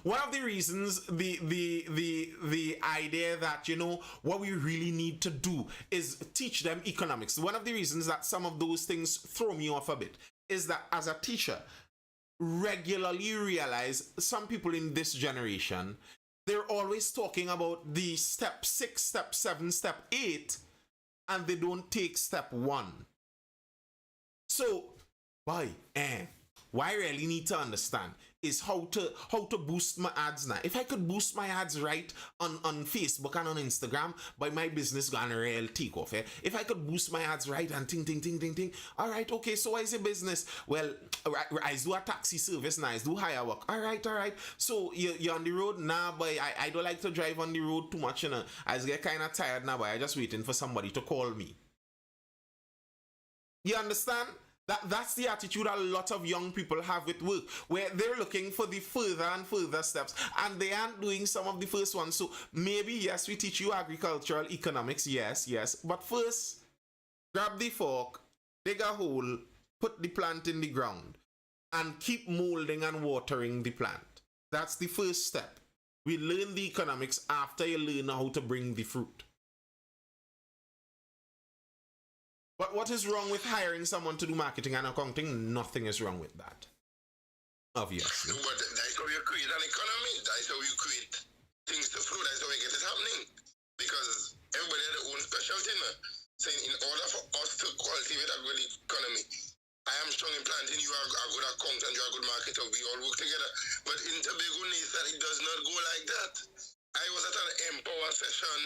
one of the reasons, the idea that, you know, what we really need to do is teach them economics. One of the reasons that some of those things throw me off a bit is that as a teacher, regularly realize some people in this generation, they're always talking about the step 6, step 7, step 8, and they don't take step 1. So, why I really need to understand is how to boost my ads now. If I could boost my ads right on Facebook and on Instagram, by my business gonna real take off. If I could boost my ads right and ting. All right, okay, so what is your business? Well, I do a taxi service now, I do hire work. All right. So you're on the road now, but I don't like to drive on the road too much, you know. I get kind of tired now, but I just waiting for somebody to call me. You understand? That's the attitude a lot of young people have with work, where they're looking for the further and further steps, and they aren't doing some of the first ones. So maybe, yes, we teach you agricultural economics, yes, but first, grab the fork, dig a hole, put the plant in the ground, and keep molding and watering the plant. That's the first step. We learn the economics after you learn how to bring the fruit. But what is wrong with hiring someone to do marketing and accounting? Nothing is wrong with that. Obviously. But that's how you create an economy. That's how you create things to flow. That's how you get it happening. Because everybody has their own specialty. Saying in order for us to cultivate a good economy, I am strong in planting, you are a good accountant, you are a good marketer, we all work together. But in Tobago, Nathan, it does not go like that. I was at an Empower session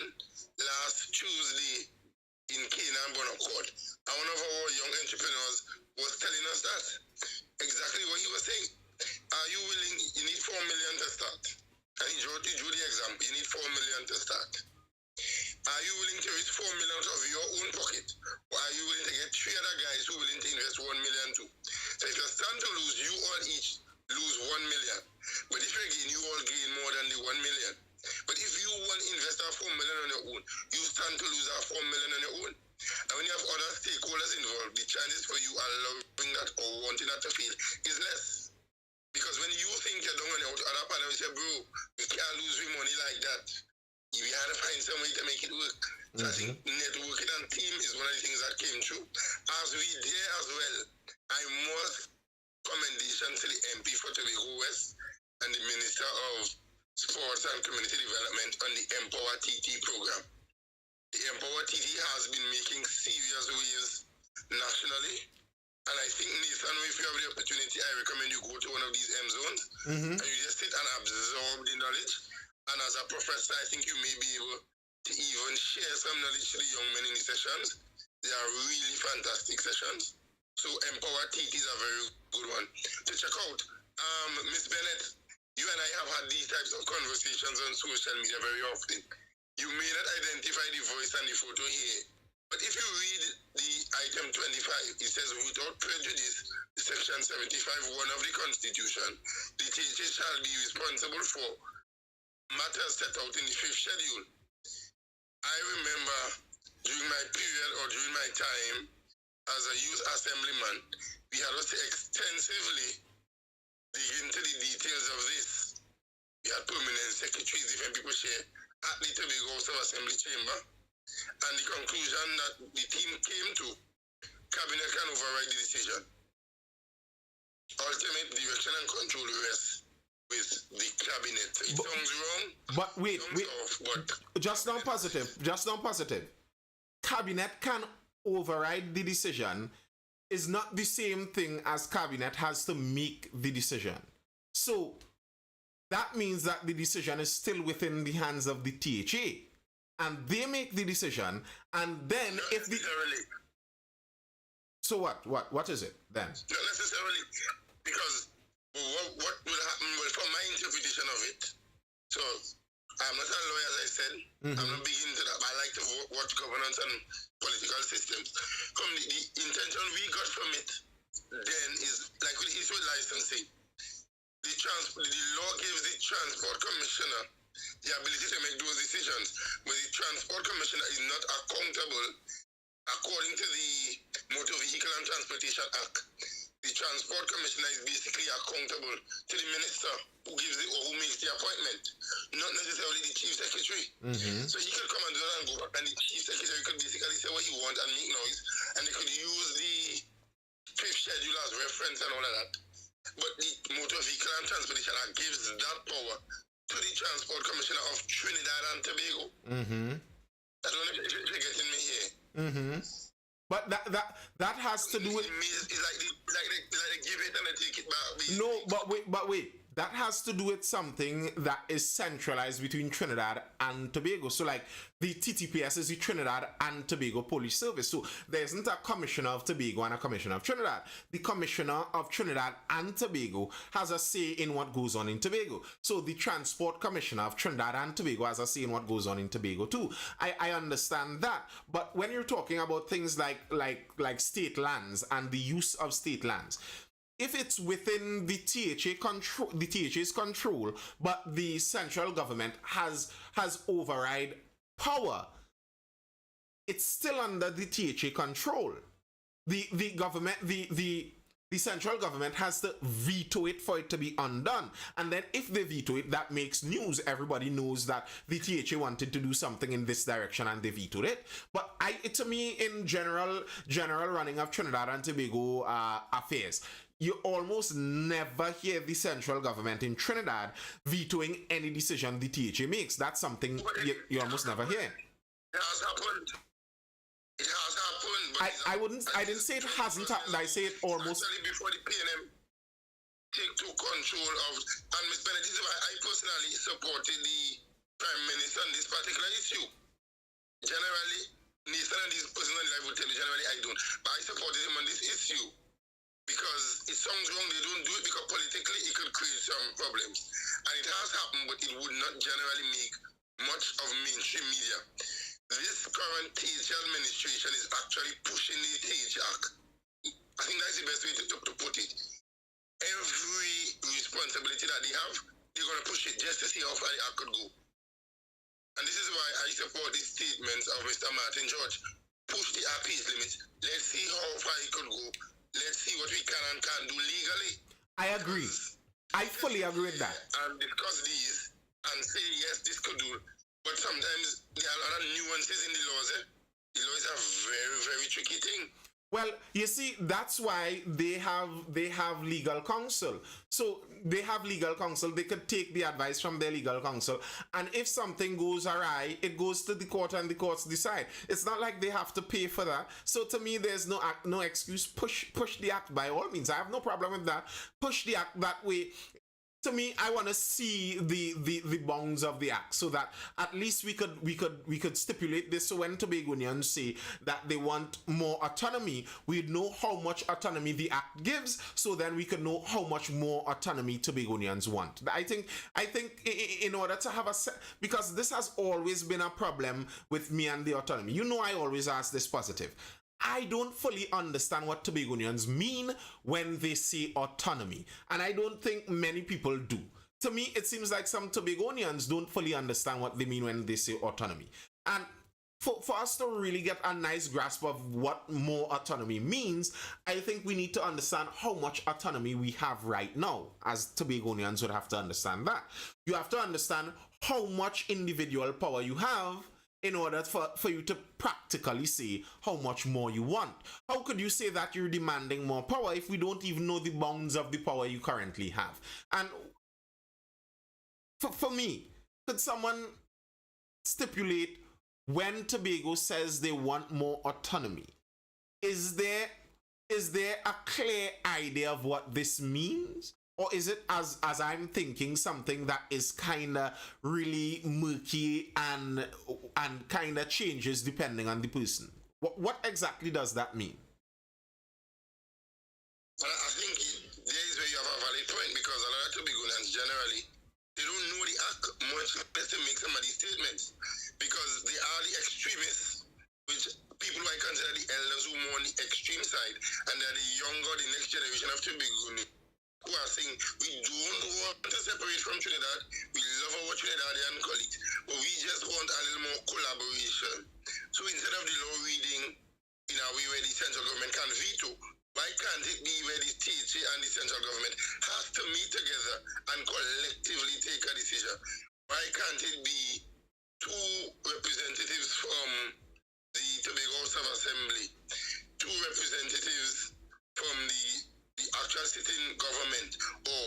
last Tuesday in Canaan Bonaccord, and one of our young entrepreneurs was telling us that exactly what he was saying. Are you willing? You need 4 million to start. And he drew the example. You need 4 million to start. Are you willing to risk 4 million out of your own pocket, or are you willing to get 3 other guys who are willing to invest 1 million too? So if you stand to lose, you all each lose 1 million. But if you gain, you all gain more than the 1 million. But if you want to invest 4 million on your own, you stand to lose 4 million on your own. And when you have other stakeholders involved, the chances for you allowing that or wanting that to fail is less. Because when you think you're doing it, other partner will say, bro, we can't lose money like that. You have to find some way to make it work. So I think networking and team is one of the things that came true. As we did as well, I must commendation to the MP for Tobago West and the Minister of Sports and Community Development on the Empower TT program. The Empower TT has been making serious waves nationally. And I think, Nathan, if you have the opportunity, I recommend you go to one of these M zones and you just sit and absorb the knowledge. And as a professor, I think you may be able to even share some knowledge to the young men in the sessions. They are really fantastic sessions. So Empower TT is a very good one to check out. Miss Bennett, you and I have had these types of conversations on social media very often. You may not identify the voice and the photo here, but if you read the item 25, it says, without prejudice, section 75(1) of the Constitution, the THA shall be responsible for matters set out in the 5th schedule. I remember during my period or during my time as a youth assemblyman, we had to extensively dig into the details of this. We had permanent secretaries, different people share at the Tobago House of Assembly chamber. And the conclusion that the team came to, Cabinet can override the decision. Ultimate direction and control rests with the Cabinet. It sounds wrong. But wait. But just now positive. Cabinet can override the decision is not the same thing as Cabinet has to make the decision. So that means that the decision is still within the hands of the THA. and they make the decision, and then Not if the necessarily. so what is it then? Not necessarily, because what will happen? Well, from my interpretation of it, so I'm not a lawyer, as I said. I'm not big into that. But I like to watch governance and political systems. From the intention we got from it, then is like with issue licensing. The law gives the transport commissioner the ability to make those decisions, but the transport commissioner is not accountable according to the Motor Vehicle and Transportation Act. The transport commissioner is basically accountable to the minister who gives the or who makes the appointment, not necessarily the chief secretary. So he could come and do that and go, and the chief secretary could basically say what he wants and make noise, and they could use the fifth schedule as reference and all of that. But the Motor Vehicle and Transportation Act gives that power to the Transport Commissioner of Trinidad and Tobago. I don't know if you're getting me here. But that has to do with It's like they give it and they take it back. no, but wait. That has to do with something that is centralized between Trinidad and Tobago. So like the TTPS is the Trinidad and Tobago Police Service. So there isn't a commissioner of Tobago and a commissioner of Trinidad. The commissioner of Trinidad and Tobago has a say in what goes on in Tobago. So the transport commissioner of Trinidad and Tobago has a say in what goes on in Tobago too. I understand that. But when you're talking about things like state lands and the use of state lands, if it's within the THA's control, but the central government has override power, it's still under the THA control. The government, the central government has to veto it for it to be undone. And then if they veto it, that makes news. Everybody knows that the THA wanted to do something in this direction and they vetoed it. But to me, in general running of Trinidad and Tobago affairs, you almost never hear the central government in Trinidad vetoing any decision the THA makes. That's something you almost never hear. It has happened. It has happened. I didn't say it hasn't happened. I say it almost. Actually, before the PNM took control of, and Ms. Bennett, this is why I personally supported the Prime Minister on this particular issue. Generally, Nathan and this person on the live will tell you, generally I don't. But I supported him on this issue. Because it sounds wrong, they don't do it because politically it could create some problems. And it has happened, but it would not generally make much of mainstream media. This current THA administration is actually pushing the THA Act. I think that's the best way to put it. Every responsibility that they have, they're going to push it just to see how far the Act could go. And this is why I support the statements of Mr. Martin George. Push the Act age limit. Let's see how far it could go. Let's see what we can and can't do legally. I agree. I fully agree with that. And discuss these and say, yes, this could do. But sometimes there are a lot of nuances in the laws. The law is a very, very tricky thing. Well, you see, that's why they have legal counsel. So they have legal counsel. They could take the advice from their legal counsel. And if something goes awry, it goes to the court and the courts decide. It's not like they have to pay for that. So to me, there's no excuse. Push the act by all means. I have no problem with that. Push the act that way. To me, I want to see the bounds of the act so that at least we could stipulate this. So when Tobagonians say that they want more autonomy, we know how much autonomy the act gives. So then we can know how much more autonomy Tobagonians want. I think in order to have because this has always been a problem with me and the autonomy. You know, I always ask this positive. I don't fully understand what Tobagonians mean when they say autonomy. And I don't think many people do. To me, it seems like some Tobagonians don't fully understand what they mean when they say autonomy. And for us to really get a nice grasp of what more autonomy means, I think we need to understand how much autonomy we have right now, as Tobagonians would have to understand that. You have to understand how much individual power you have in order for you to practically say how much more you want. How could you say that you're demanding more power if we don't even know the bounds of the power you currently have? And for me, could someone stipulate when Tobago says they want more autonomy? Is there a clear idea of what this means? Or is it, as I'm thinking, something that is kind of really murky and kind of changes depending on the person? What exactly does that mean? Well, I think there is where you have a valid point, because a lot of Tobagonians generally, they don't know the act much less to make some of these statements, because they are the extremists, which people might consider the elders who are more on the extreme side, and they're the younger, the next generation of Tobagonians who are saying we don't want to separate from Trinidad. We love our Trinidadian colleagues, but we just want a little more collaboration. So instead of the law reading in a way where the central government can veto, why can't it be where the THA and the central government has to meet together and collectively take a decision? Why can't it be two representatives from the Tobago House of Assembly, two representatives from the actual sitting government, or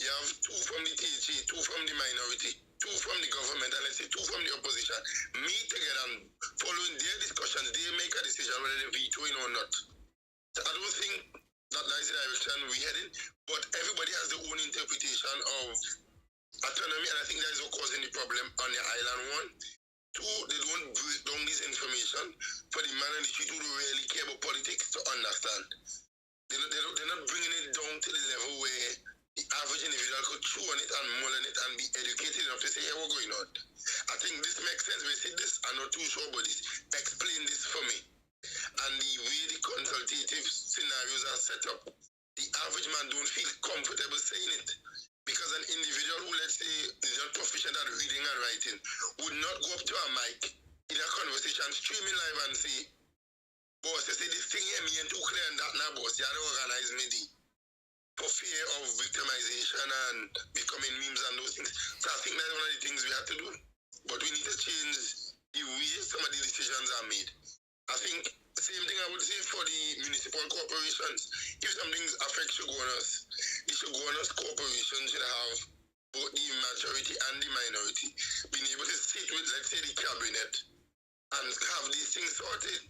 you have two from the THA, two from the minority, two from the government, and let's say two from the opposition, meet together and following their discussions, they make a decision whether they're vetoing or not. I don't think that is the direction we're heading, but everybody has their own interpretation of autonomy, and I think that is what causing the problem on the island. One, two, they don't break down this information for the man on the street who don't really care about politics to understand. They're not bringing it down to the level where the average individual could chew on it and mull on it and be educated enough to say, hey, what's going on? I think this makes sense. We see this, I'm not too sure, but explain this for me. And the way the consultative scenarios are set up, the average man don't feel comfortable saying it. Because an individual who, let's say, is not proficient at reading and writing, would not go up to a mic in a conversation streaming live and say, boss, you say this thing here, me and too clear and that now, boss, you have to organize me for fear of victimization and becoming memes and those things. So I think that's one of the things we have to do. But we need to change the way some of the decisions are made. I think the same thing I would say for the municipal corporations. If something affects Shogunus, the Shogunus corporation should have both the majority and the minority being able to sit with, let's say, the cabinet and have these things sorted.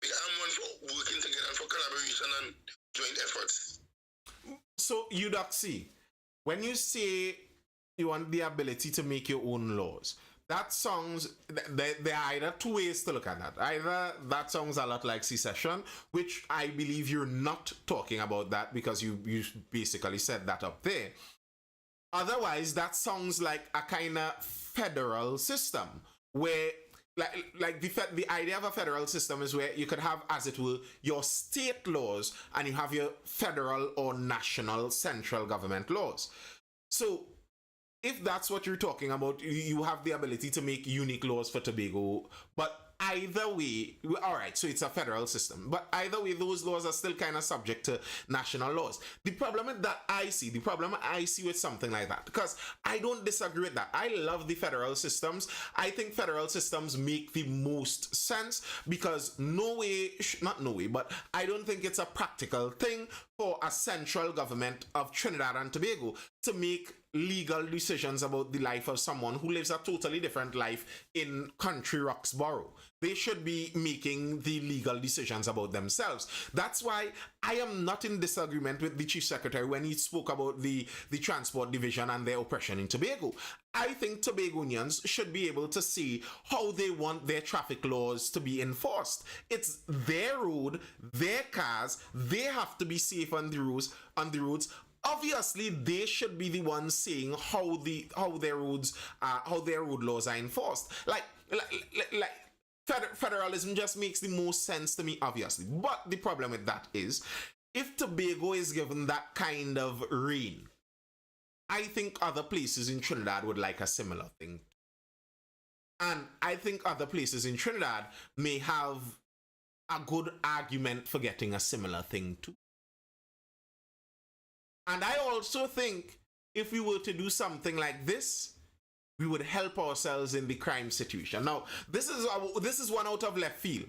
I'm one for working together and for collaboration and joint efforts. So, Eudoxy, when you say you want the ability to make your own laws, that sounds, there are either two ways to look at that. Either that sounds a lot like secession, which I believe you're not talking about that because you basically said that up there. Otherwise, that sounds like a kind of federal system where like the idea of a federal system is where you could have, as it were, your state laws and you have your federal or national central government laws. So if that's what you're talking about, you have the ability to make unique laws for Tobago, but either way, all right, so it's a federal system, but either way, those laws are still kind of subject to national laws. The problem I see with something like that, because I don't disagree with that. I love the federal systems. I think federal systems make the most sense because but I don't think it's a practical thing for a central government of Trinidad and Tobago to make legal decisions about the life of someone who lives a totally different life in country Roxborough. They should be making the legal decisions about themselves. That's why I am not in disagreement with the Chief Secretary when he spoke about the Transport Division and their oppression in Tobago. I think Tobagonians should be able to see how they want their traffic laws to be enforced. It's their road, their cars, they have to be safe on the roads. Obviously, they should be the ones saying how their road laws are enforced. Like federalism just makes the most sense to me, obviously. But the problem with that is, if Tobago is given that kind of reign, I think other places in Trinidad would like a similar thing. And I think other places in Trinidad may have a good argument for getting a similar thing too. And I also think if we were to do something like this, we would help ourselves in the crime situation. Now, this is one out of left field.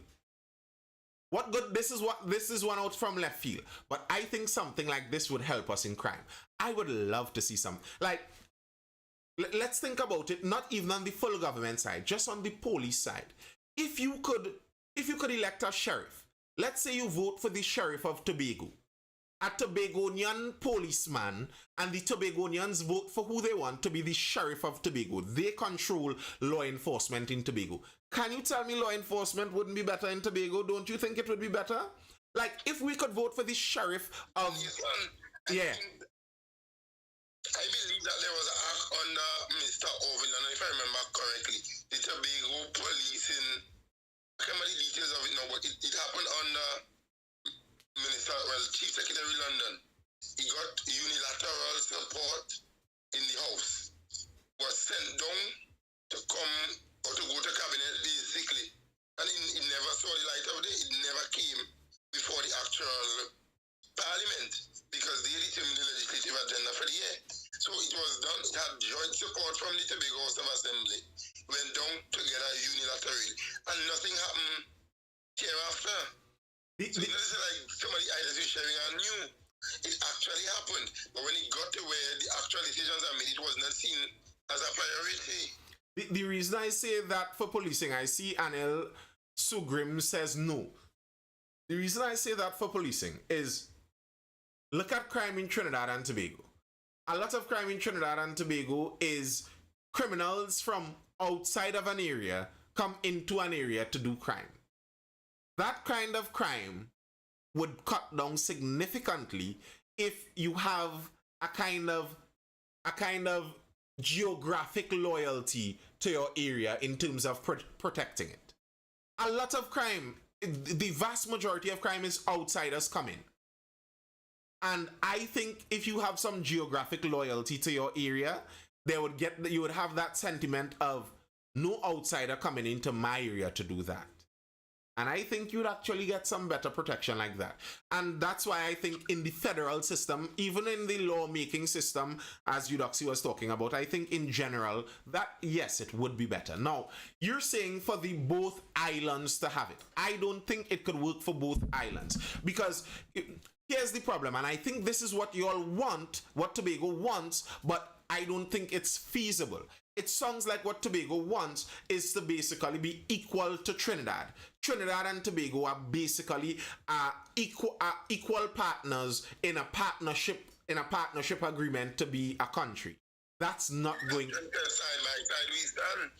What good? This is one out from left field. But I think something like this would help us in crime. I would love to see some, like, let's think about it, not even on the full government side, just on the police side. If you could elect a sheriff, let's say you vote for the sheriff of Tobago, a Tobagonian policeman, and the Tobagonians vote for who they want to be the sheriff of Tobago. They control law enforcement in Tobago. Can you tell me law enforcement wouldn't be better in Tobago? Don't you think it would be better? Like, if we could vote for the sheriff of... Yeah. I believe that there was an act under Mr. Overland, if I remember correctly. The Tobago policing, I can't remember the details of it now, but it happened under Chief Secretary London. He got unilateral support in the House. Was sent down to come or to go to cabinet basically. And it never saw the light of day. It never came before the actual parliament because they determined the legislative agenda for the year. So it was done. It had joint support from the Tobago House of Assembly. Went down together unilaterally. And nothing happened hereafter. So this is like somebody either sharing and knew. It actually happened. But when it got to where the actual decisions are made, it was not seen as a priority. The reason I say that for policing, I see Anil Sugrim says no. The reason I say that for policing is look at crime in Trinidad and Tobago. A lot of crime in Trinidad and Tobago is criminals from outside of an area come into an area to do crime. That kind of crime would cut down significantly if you have a kind of geographic loyalty to your area in terms of protecting it. A lot of crime, the vast majority of crime is outsiders coming. And I think if you have some geographic loyalty to your area, you would have that sentiment of no outsider coming into my area to do that. And I think you'd actually get some better protection like that. And that's why I think in the federal system, even in the lawmaking system, as Eudoxie was talking about, I think in general that, yes, it would be better. Now, you're saying for the both islands to have it. I don't think it could work for both islands. Because here's the problem, and I think this is what you all want, what Tobago wants, but I don't think it's feasible. It sounds like what Tobago wants is to basically be equal to Trinidad. Trinidad and Tobago are basically equal partners in a partnership agreement to be a country. That's not going. Side by side we stand.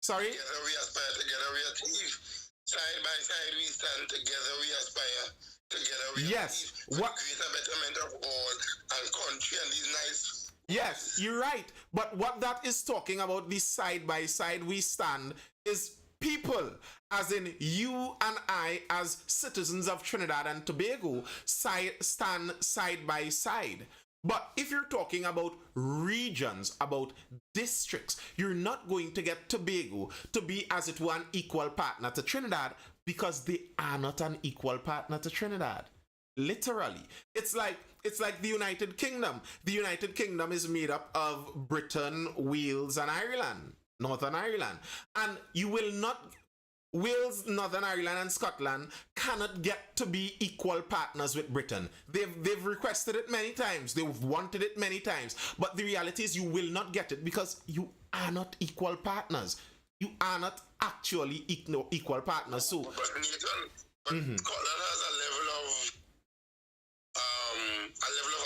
Sorry. Together we aspire. Together we achieve. Side by side we stand. Together we aspire. Together we yes. achieve. What greater betterment of all and country and these nice. Yes, you're right. But what that is talking about, this side by side we stand, is people, as in you and I, as citizens of Trinidad and Tobago, stand side by side. But if you're talking about regions, about districts, you're not going to get Tobago to be, as it were, an equal partner to Trinidad because they are not an equal partner to Trinidad. Literally. It's like the United Kingdom. The United Kingdom is made up of Britain, Wales, and Ireland, Northern Ireland. And you will not, Wales, Northern Ireland, and Scotland cannot get to be equal partners with Britain. They've requested it many times. They've wanted it many times. But the reality is you will not get it because you are not equal partners. You are not actually equal partners. So, But Scotland has a level of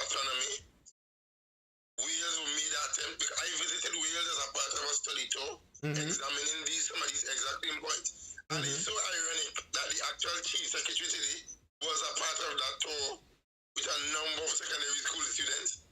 autonomy. Wales made that attempt. I visited Wales as a part of a study tour, examining some of these exacting points. And it's so ironic that the actual chief secretary today was a part of that tour with a number of secondary school students.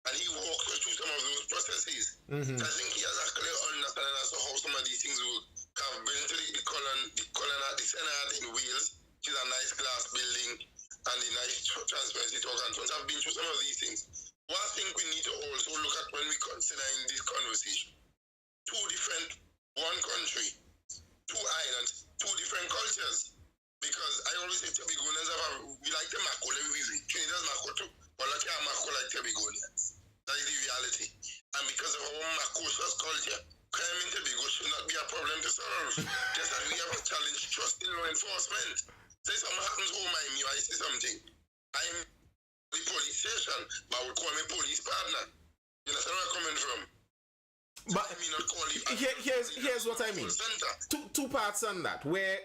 And he walked us through some of those processes. I think he has a clear understanding as to how some of these things work. I've been to the Senate in Wales, which is a nice glass building, and the nice transparency talk and so on. I've been through some of these things. One thing we need to also look at when we consider in this conversation, one country, two islands, two different cultures. Because I always say Tobagonians we like the Mako, Trinidad's Mako too, but like our Mako like Tobagonians. That is the reality. And because of our Makosa's culture, crime in Tobago should not be a problem to solve. Just as we have a challenge trust in law enforcement. Say something happens, oh my me, I say something. I'm the police station, but I would call me police partner. You understand where I'm coming from? But here's what I mean. Two parts on that. Where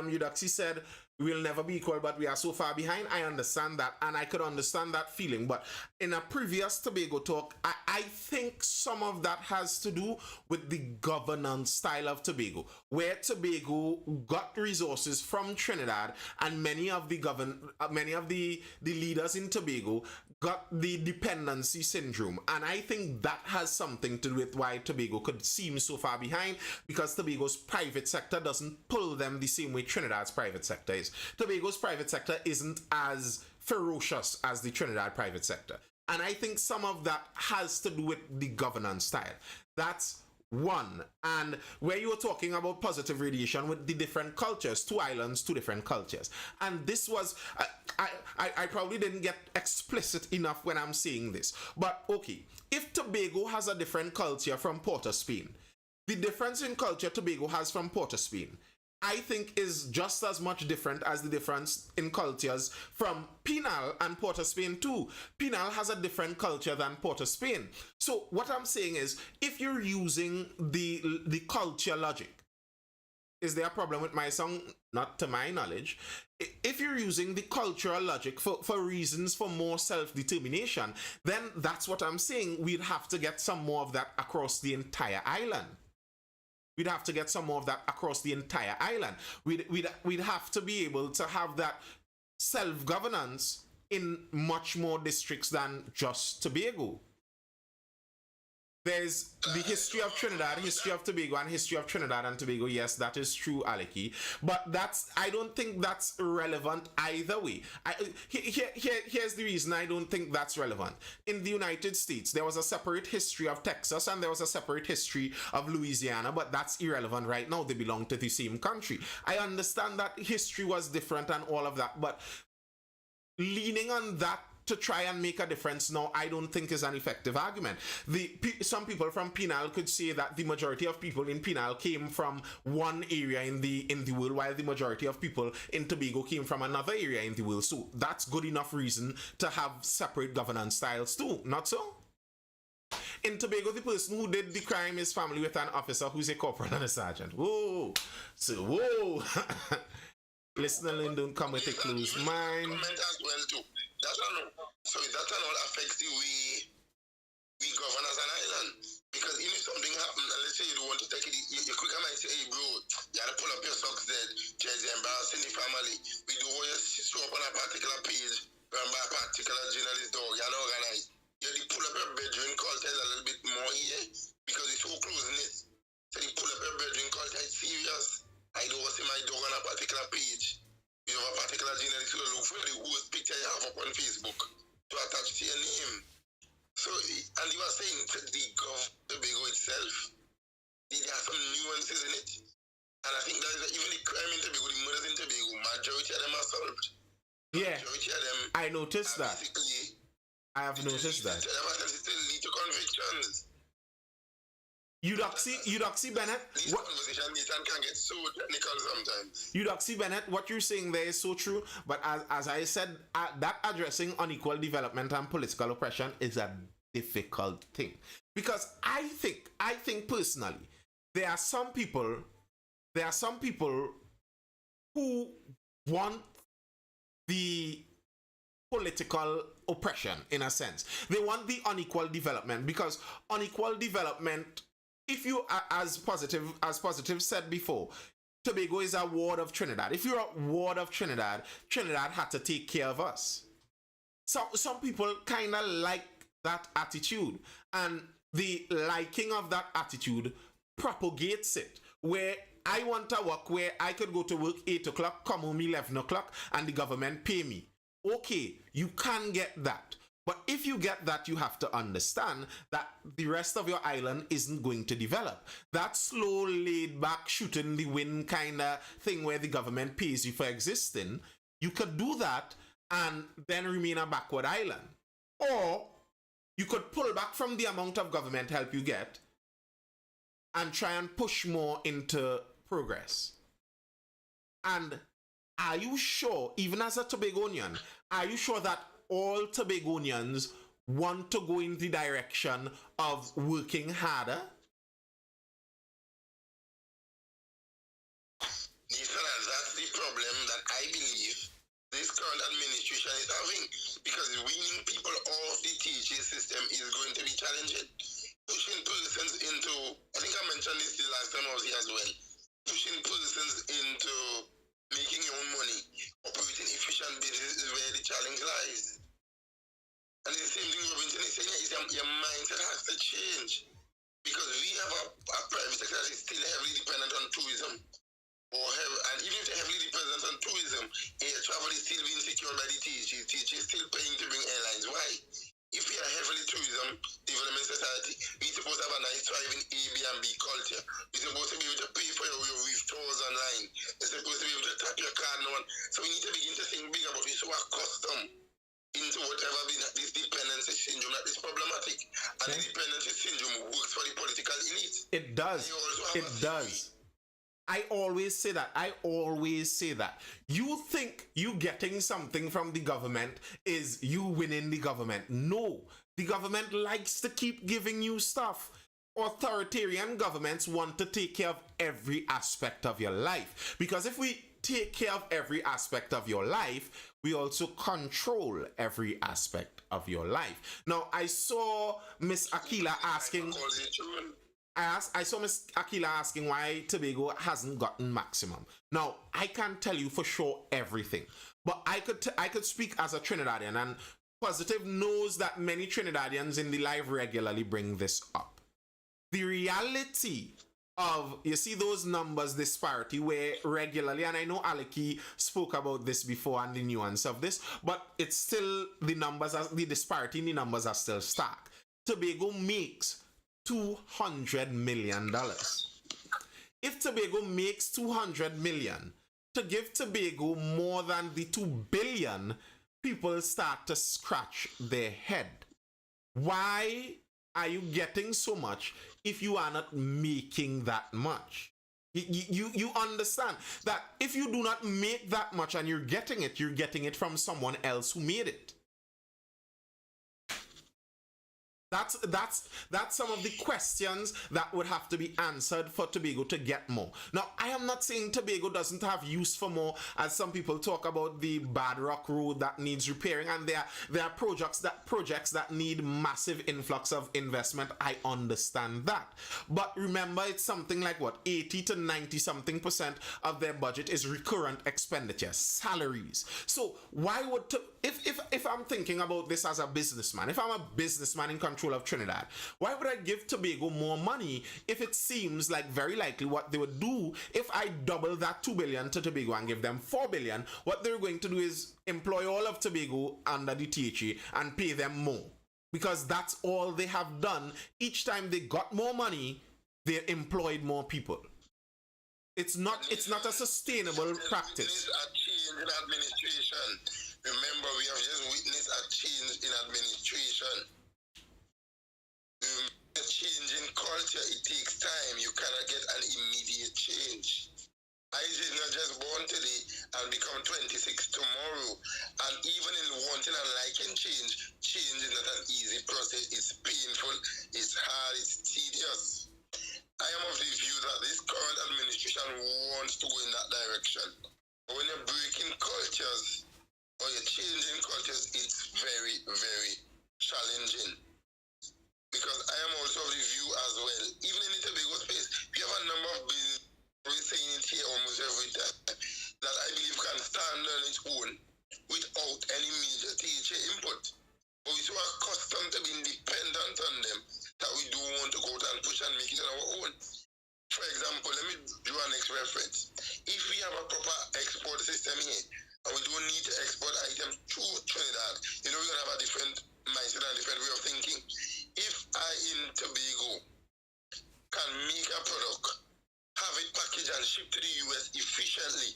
Eudoxie said we'll never be equal, but we are so far behind. I understand that, and I could understand that feeling. But in a previous Tobago talk, I think some of that has to do with the governance style of Tobago, where Tobago got resources from Trinidad, and many of the leaders in Tobago got the dependency syndrome. And I think that has something to do with why Tobago could seem so far behind, because Tobago's private sector doesn't pull them the same way Trinidad's private sector is. Tobago's private sector isn't as ferocious as the Trinidad private sector. And I think some of that has to do with the governance style. That's one. And where you were talking about positive radiation with the different cultures, 2 islands, 2 different cultures. And this was, I probably didn't get explicit enough when I'm saying this. But okay, if Tobago has a different culture from Port of Spain, the difference in culture Tobago has from Port of Spain, I think, is just as much different as the difference in cultures from Penal and Port of Spain too. Penal has a different culture than Port of Spain. So what I'm saying is, if you're using the culture logic, is there a problem with my song? Not to my knowledge. If you're using the cultural logic for reasons for more self-determination, then that's what I'm saying. We'd have to get some more of that across the entire island. We'd have to get some more of that across the entire island. We'd have to be able to have that self-governance in much more districts than just Tobago. There's the history of Trinidad, history of Tobago, and history of Trinidad and Tobago. Yes, that is true, Aleki. But I don't think that's relevant either way. Here's the reason I don't think that's relevant. In the United States, there was a separate history of Texas and there was a separate history of Louisiana, but that's irrelevant right now. They belong to the same country. I understand that history was different and all of that, but leaning on that to try and make a difference now, I don't think is an effective argument. Some people from Penal could say that the majority of people in Penal came from one area in the world, while the majority of people in Tobago came from another area in the world. So that's good enough reason to have separate governance styles too, not so? In Tobago, the person who did the crime is family with an officer who's a corporal and a sergeant. Whoa! So, whoa! Listener, don't come with the clues. Mine. Comment as well too. So that all affects the way we govern as an island. Because if something happens, and let's say you don't want to take it, you quicker might say, hey bro, you gotta pull up your socks dead. There's embarrassing the family. We do all your show up on a particular page, run by a particular journalist dog, you're not organized. You have to pull up your bedroom culture a little bit more here, because it's so close in it. So you pull up your bedroom culture, it's serious. I don't see my dog on a particular page. You have a particular journalist who look for the worst picture you have up on Facebook to attach to your name. So, and you are saying to the Tobago itself, there are some nuances in it. And I think that is even the crime in Tobago, the murders in Tobago, majority of them are solved. Yeah, Majority of them I noticed that. I have noticed that. Still lead to convictions. Eudoxie Bennett. These conversations can get so technical sometimes. Eudoxie Bennett, what you're saying there is so true. But as I said, that addressing unequal development and political oppression is a difficult thing, because I think personally, there are some people who want the political oppression in a sense. They want the unequal development, because unequal development, if you, as positive said before, Tobago is a ward of Trinidad. If you're a ward of Trinidad, Trinidad had to take care of us. So some people kind of like that attitude, and the liking of that attitude propagates it, where I want to work where I could go to work 8 o'clock, come home 11 o'clock, and the government pay me. Okay, you can get that. But if you get that, you have to understand that the rest of your island isn't going to develop. That slow, laid back, shoot in the wind kind of thing where the government pays you for existing, you could do that and then remain a backward island. Or you could pull back from the amount of government help you get and try and push more into progress. And are you sure, even as a Tobagonian, are you sure that all Tobagonians want to go in the direction of working harder? That's the problem that I believe current administration is having, because weaning people off the THA system is going to be challenging. Pushing persons into, I think I mentioned this the last time I was here as well, pushing persons into making your own money, operating efficient business is where the challenge lies. And the same thing Robinson is saying is your mindset has to change. Because we have a private sector that is still heavily dependent on tourism. And even if they're heavily dependent on tourism, air travel is still being secured by the THA. THA is still paying to bring airlines. Why? If we are heavily tourism development society, we're supposed to have a nice thriving A, B, and B culture. We're supposed to be able to pay for your reef tours online. We're supposed to be able to tap your card and on. So we need to begin to think big about it. So we're accustomed into whatever this dependency syndrome that is problematic. And the dependency syndrome works for the political elite. It does. It does. I always say that. You think you getting something from the government is you winning the government. No. The government likes to keep giving you stuff. Authoritarian governments want to take care of every aspect of your life. Because if we take care of every aspect of your life, we also control every aspect of your life. Now, I saw Miss Akila asking... I saw Miss Akila asking why Tobago hasn't gotten maximum. Now, I can't tell you for sure everything, but I could speak as a Trinidadian, and Positive knows that many Trinidadians in the live regularly bring this up. The reality of, you see those numbers disparity where regularly, and I know Aleki spoke about this before and the nuance of this, but it's still, the numbers, the disparity in the numbers are still stark. Tobago makes $200 million. If Tobago makes $200 million, to give Tobago more than the $2 billion, people start to scratch their head. Why are you getting so much if you are not making that much? You understand that if you do not make that much and you're getting it from someone else who made it. That's some of the questions that would have to be answered for Tobago to get more. Now, I am not saying Tobago doesn't have use for more, as some people talk about the Bad Rock Road that needs repairing, and there are projects that need massive influx of investment. I understand that. But remember, it's something like what, 80 to 90 something percent of their budget is recurrent expenditure, salaries. So why would if I'm thinking about this as a businessman, if I'm a businessman in control of Trinidad, why would I give Tobago more money if it seems like very likely what they would do if I double that $2 billion to Tobago and give them $4 billion, what they're going to do is employ all of Tobago under the THA and pay them more. Because that's all they have done. Each time they got more money, they employed more people. It's not a sustainable practice. A change in administration. Remember, we have just witnessed a change in administration. A change in culture, it takes time. You cannot get an immediate change. IJ is not just born today and become 26 tomorrow. And even in wanting and liking change is not an easy process. It's painful, it's hard, it's tedious. I am of the view that this current administration wants to go in that direction. But when you're breaking cultures, or you're changing cultures, it's very, very challenging. Because I am also of the view as well, even in the Tobago space, we have a number of businesses, we're saying it here almost every time, that I believe can stand on its own without any major THA input. But we're so accustomed to being dependent on them that we don't want to go out and push and make it on our own. For example, let me do our next reference. If we have a proper export system here, and we don't need to export items to Trinidad, we're going to have a different mindset and a different way of thinking. If I in Tobago can make a product, have it packaged and shipped to the US efficiently,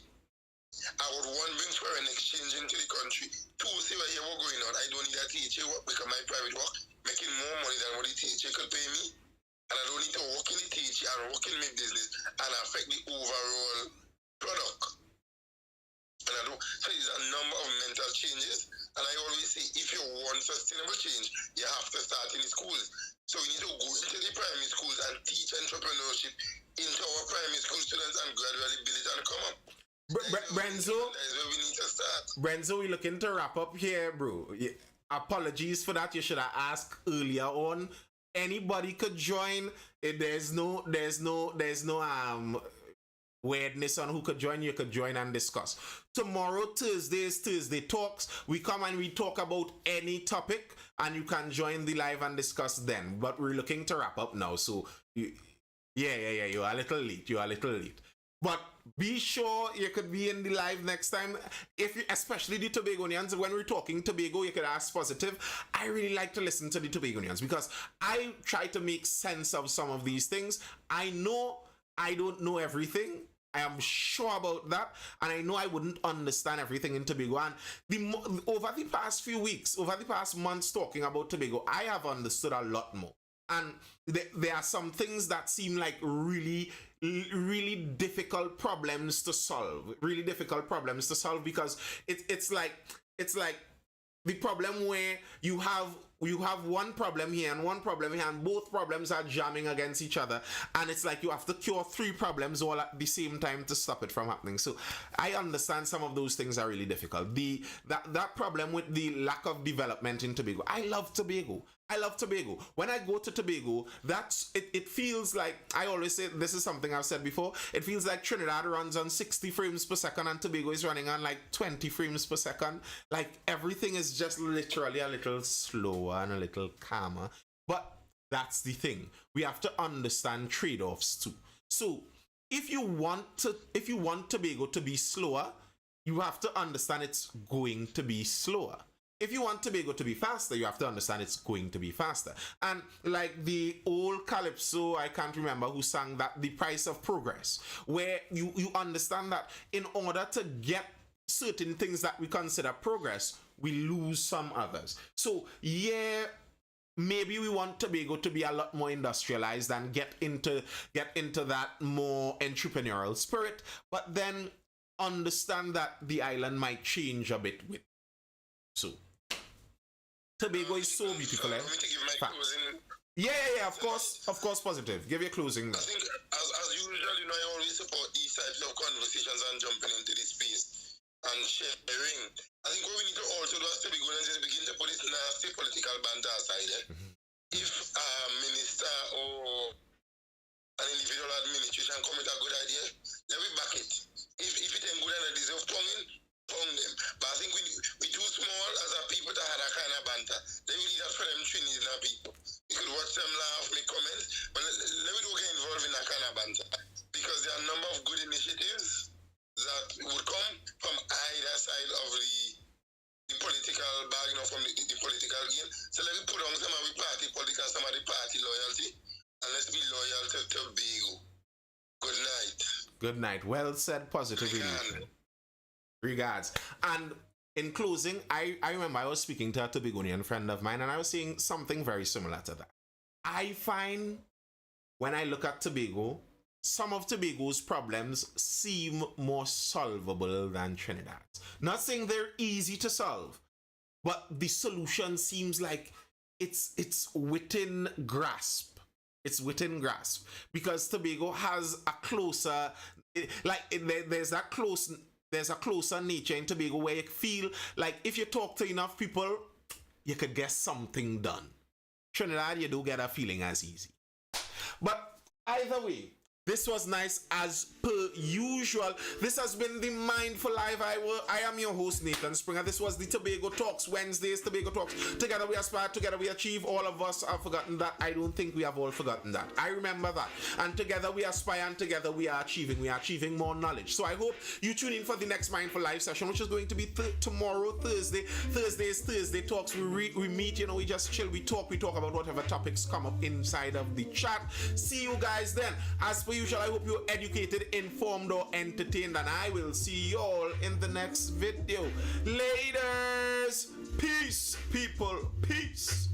I would bring foreign exchange into the country. Two, say, well, here what's going on. I don't need that THA work because my private work making more money than what the THA could pay me. And I don't need to work in the THA and work in my business and affect the overall product. So there's a number of mental changes, and I always say if you want sustainable change, you have to start in the schools. So we need to go into the primary schools and teach entrepreneurship into our primary school students and gradually build it and come up. Brenzo, That's where we need to start. Brenzo, we looking to wrap up here, bro. Apologies for that. You should have asked earlier on. Anybody could join. There's no weirdness on who could join. You could join and discuss. Tomorrow, Thursday is Thursday Talks. We come and we talk about any topic, and you can join the live and discuss then. But we're looking to wrap up now, so yeah. You're a little late. But be sure you could be in the live next time. If you, especially the Tobagonians, when we're talking Tobago, you could ask positive. I really like to listen to the Tobagonians because I try to make sense of some of these things. I know I don't know everything. I am sure about that, and I know I wouldn't understand everything in Tobago. And over the past few weeks, over the past months talking about Tobago, I have understood a lot more. And there are some things that seem like really difficult problems to solve. Really difficult problems to solve because it's like the problem where you have one problem here and one problem here, and both problems are jamming against each other, and it's like you have to cure 3 problems all at the same time to stop it from happening. So I understand some of those things are really difficult. That problem with the lack of development in Tobago. I love Tobago. When I go to Tobago, it feels like, I always say, this is something I've said before, it feels like Trinidad runs on 60 frames per second and Tobago is running on like 20 frames per second. Like everything is just literally a little slower and a little calmer. But that's the thing. We have to understand trade-offs too. So if you want Tobago to be slower, you have to understand it's going to be slower. If you want Tobago to be faster, you have to understand it's going to be faster. And like the old Calypso, I can't remember who sang that, The Price of Progress, where you understand that in order to get certain things that we consider progress, we lose some others. So yeah, maybe we want Tobago to be a lot more industrialized and get into that more entrepreneurial spirit, but then understand that the island might change a bit with. So Tobago is so beautiful, eh? Yeah, of course, positive. Give your closing. I think, as usual, I always support these types of conversations and jumping into this space and sharing. I think what we need to also do as Tobagonians is begin to put this nasty political banter aside. If a minister or an individual administration come with a good idea, let me back it. If it ain't good and they deserve tonguing, tongue them. But I think we too small as a people to have that kind of banter. Let me leave that for them Trinidad people. You could watch them laugh, make comments, but let me don't get involved in that kind of banter. Because there are a number of good initiatives that would come from either side of the political bag, from the political game. So let me put on some of the party politics, some of the party loyalty, and let's be loyal to Tobago. Good night. Good night. Well said, positively. Regards. And in closing, I remember I was speaking to a Tobagonian friend of mine, and I was saying something very similar to that. I find when I look at Tobago, some of Tobago's problems seem more solvable than Trinidad's. Not saying they're easy to solve, but the solution seems like it's within grasp. It's within grasp because Tobago has a closer, there's a closer nature in Tobago where you feel like if you talk to enough people, you could get something done. Trinidad, you don't get a feeling as easy. But either way, this was nice as per usual. This has been the Mindful Live. I am your host, Nathan Springer. This was the Tobago Talks, Wednesdays Tobago Talks. Together we aspire, together we achieve. All of us have forgotten that. I don't think we have all forgotten that. I remember that. And together we aspire and together we are achieving. We are achieving more knowledge. So I hope you tune in for the next Mindful Live session, which is going to be tomorrow, Thursday. Thursday is Thursday Talks. We meet, we just chill, we talk about whatever topics come up inside of the chat. See you guys then. As per usual, I hope you're educated, informed, or entertained, and I will see you all in the next video. Laters! Peace, people. Peace.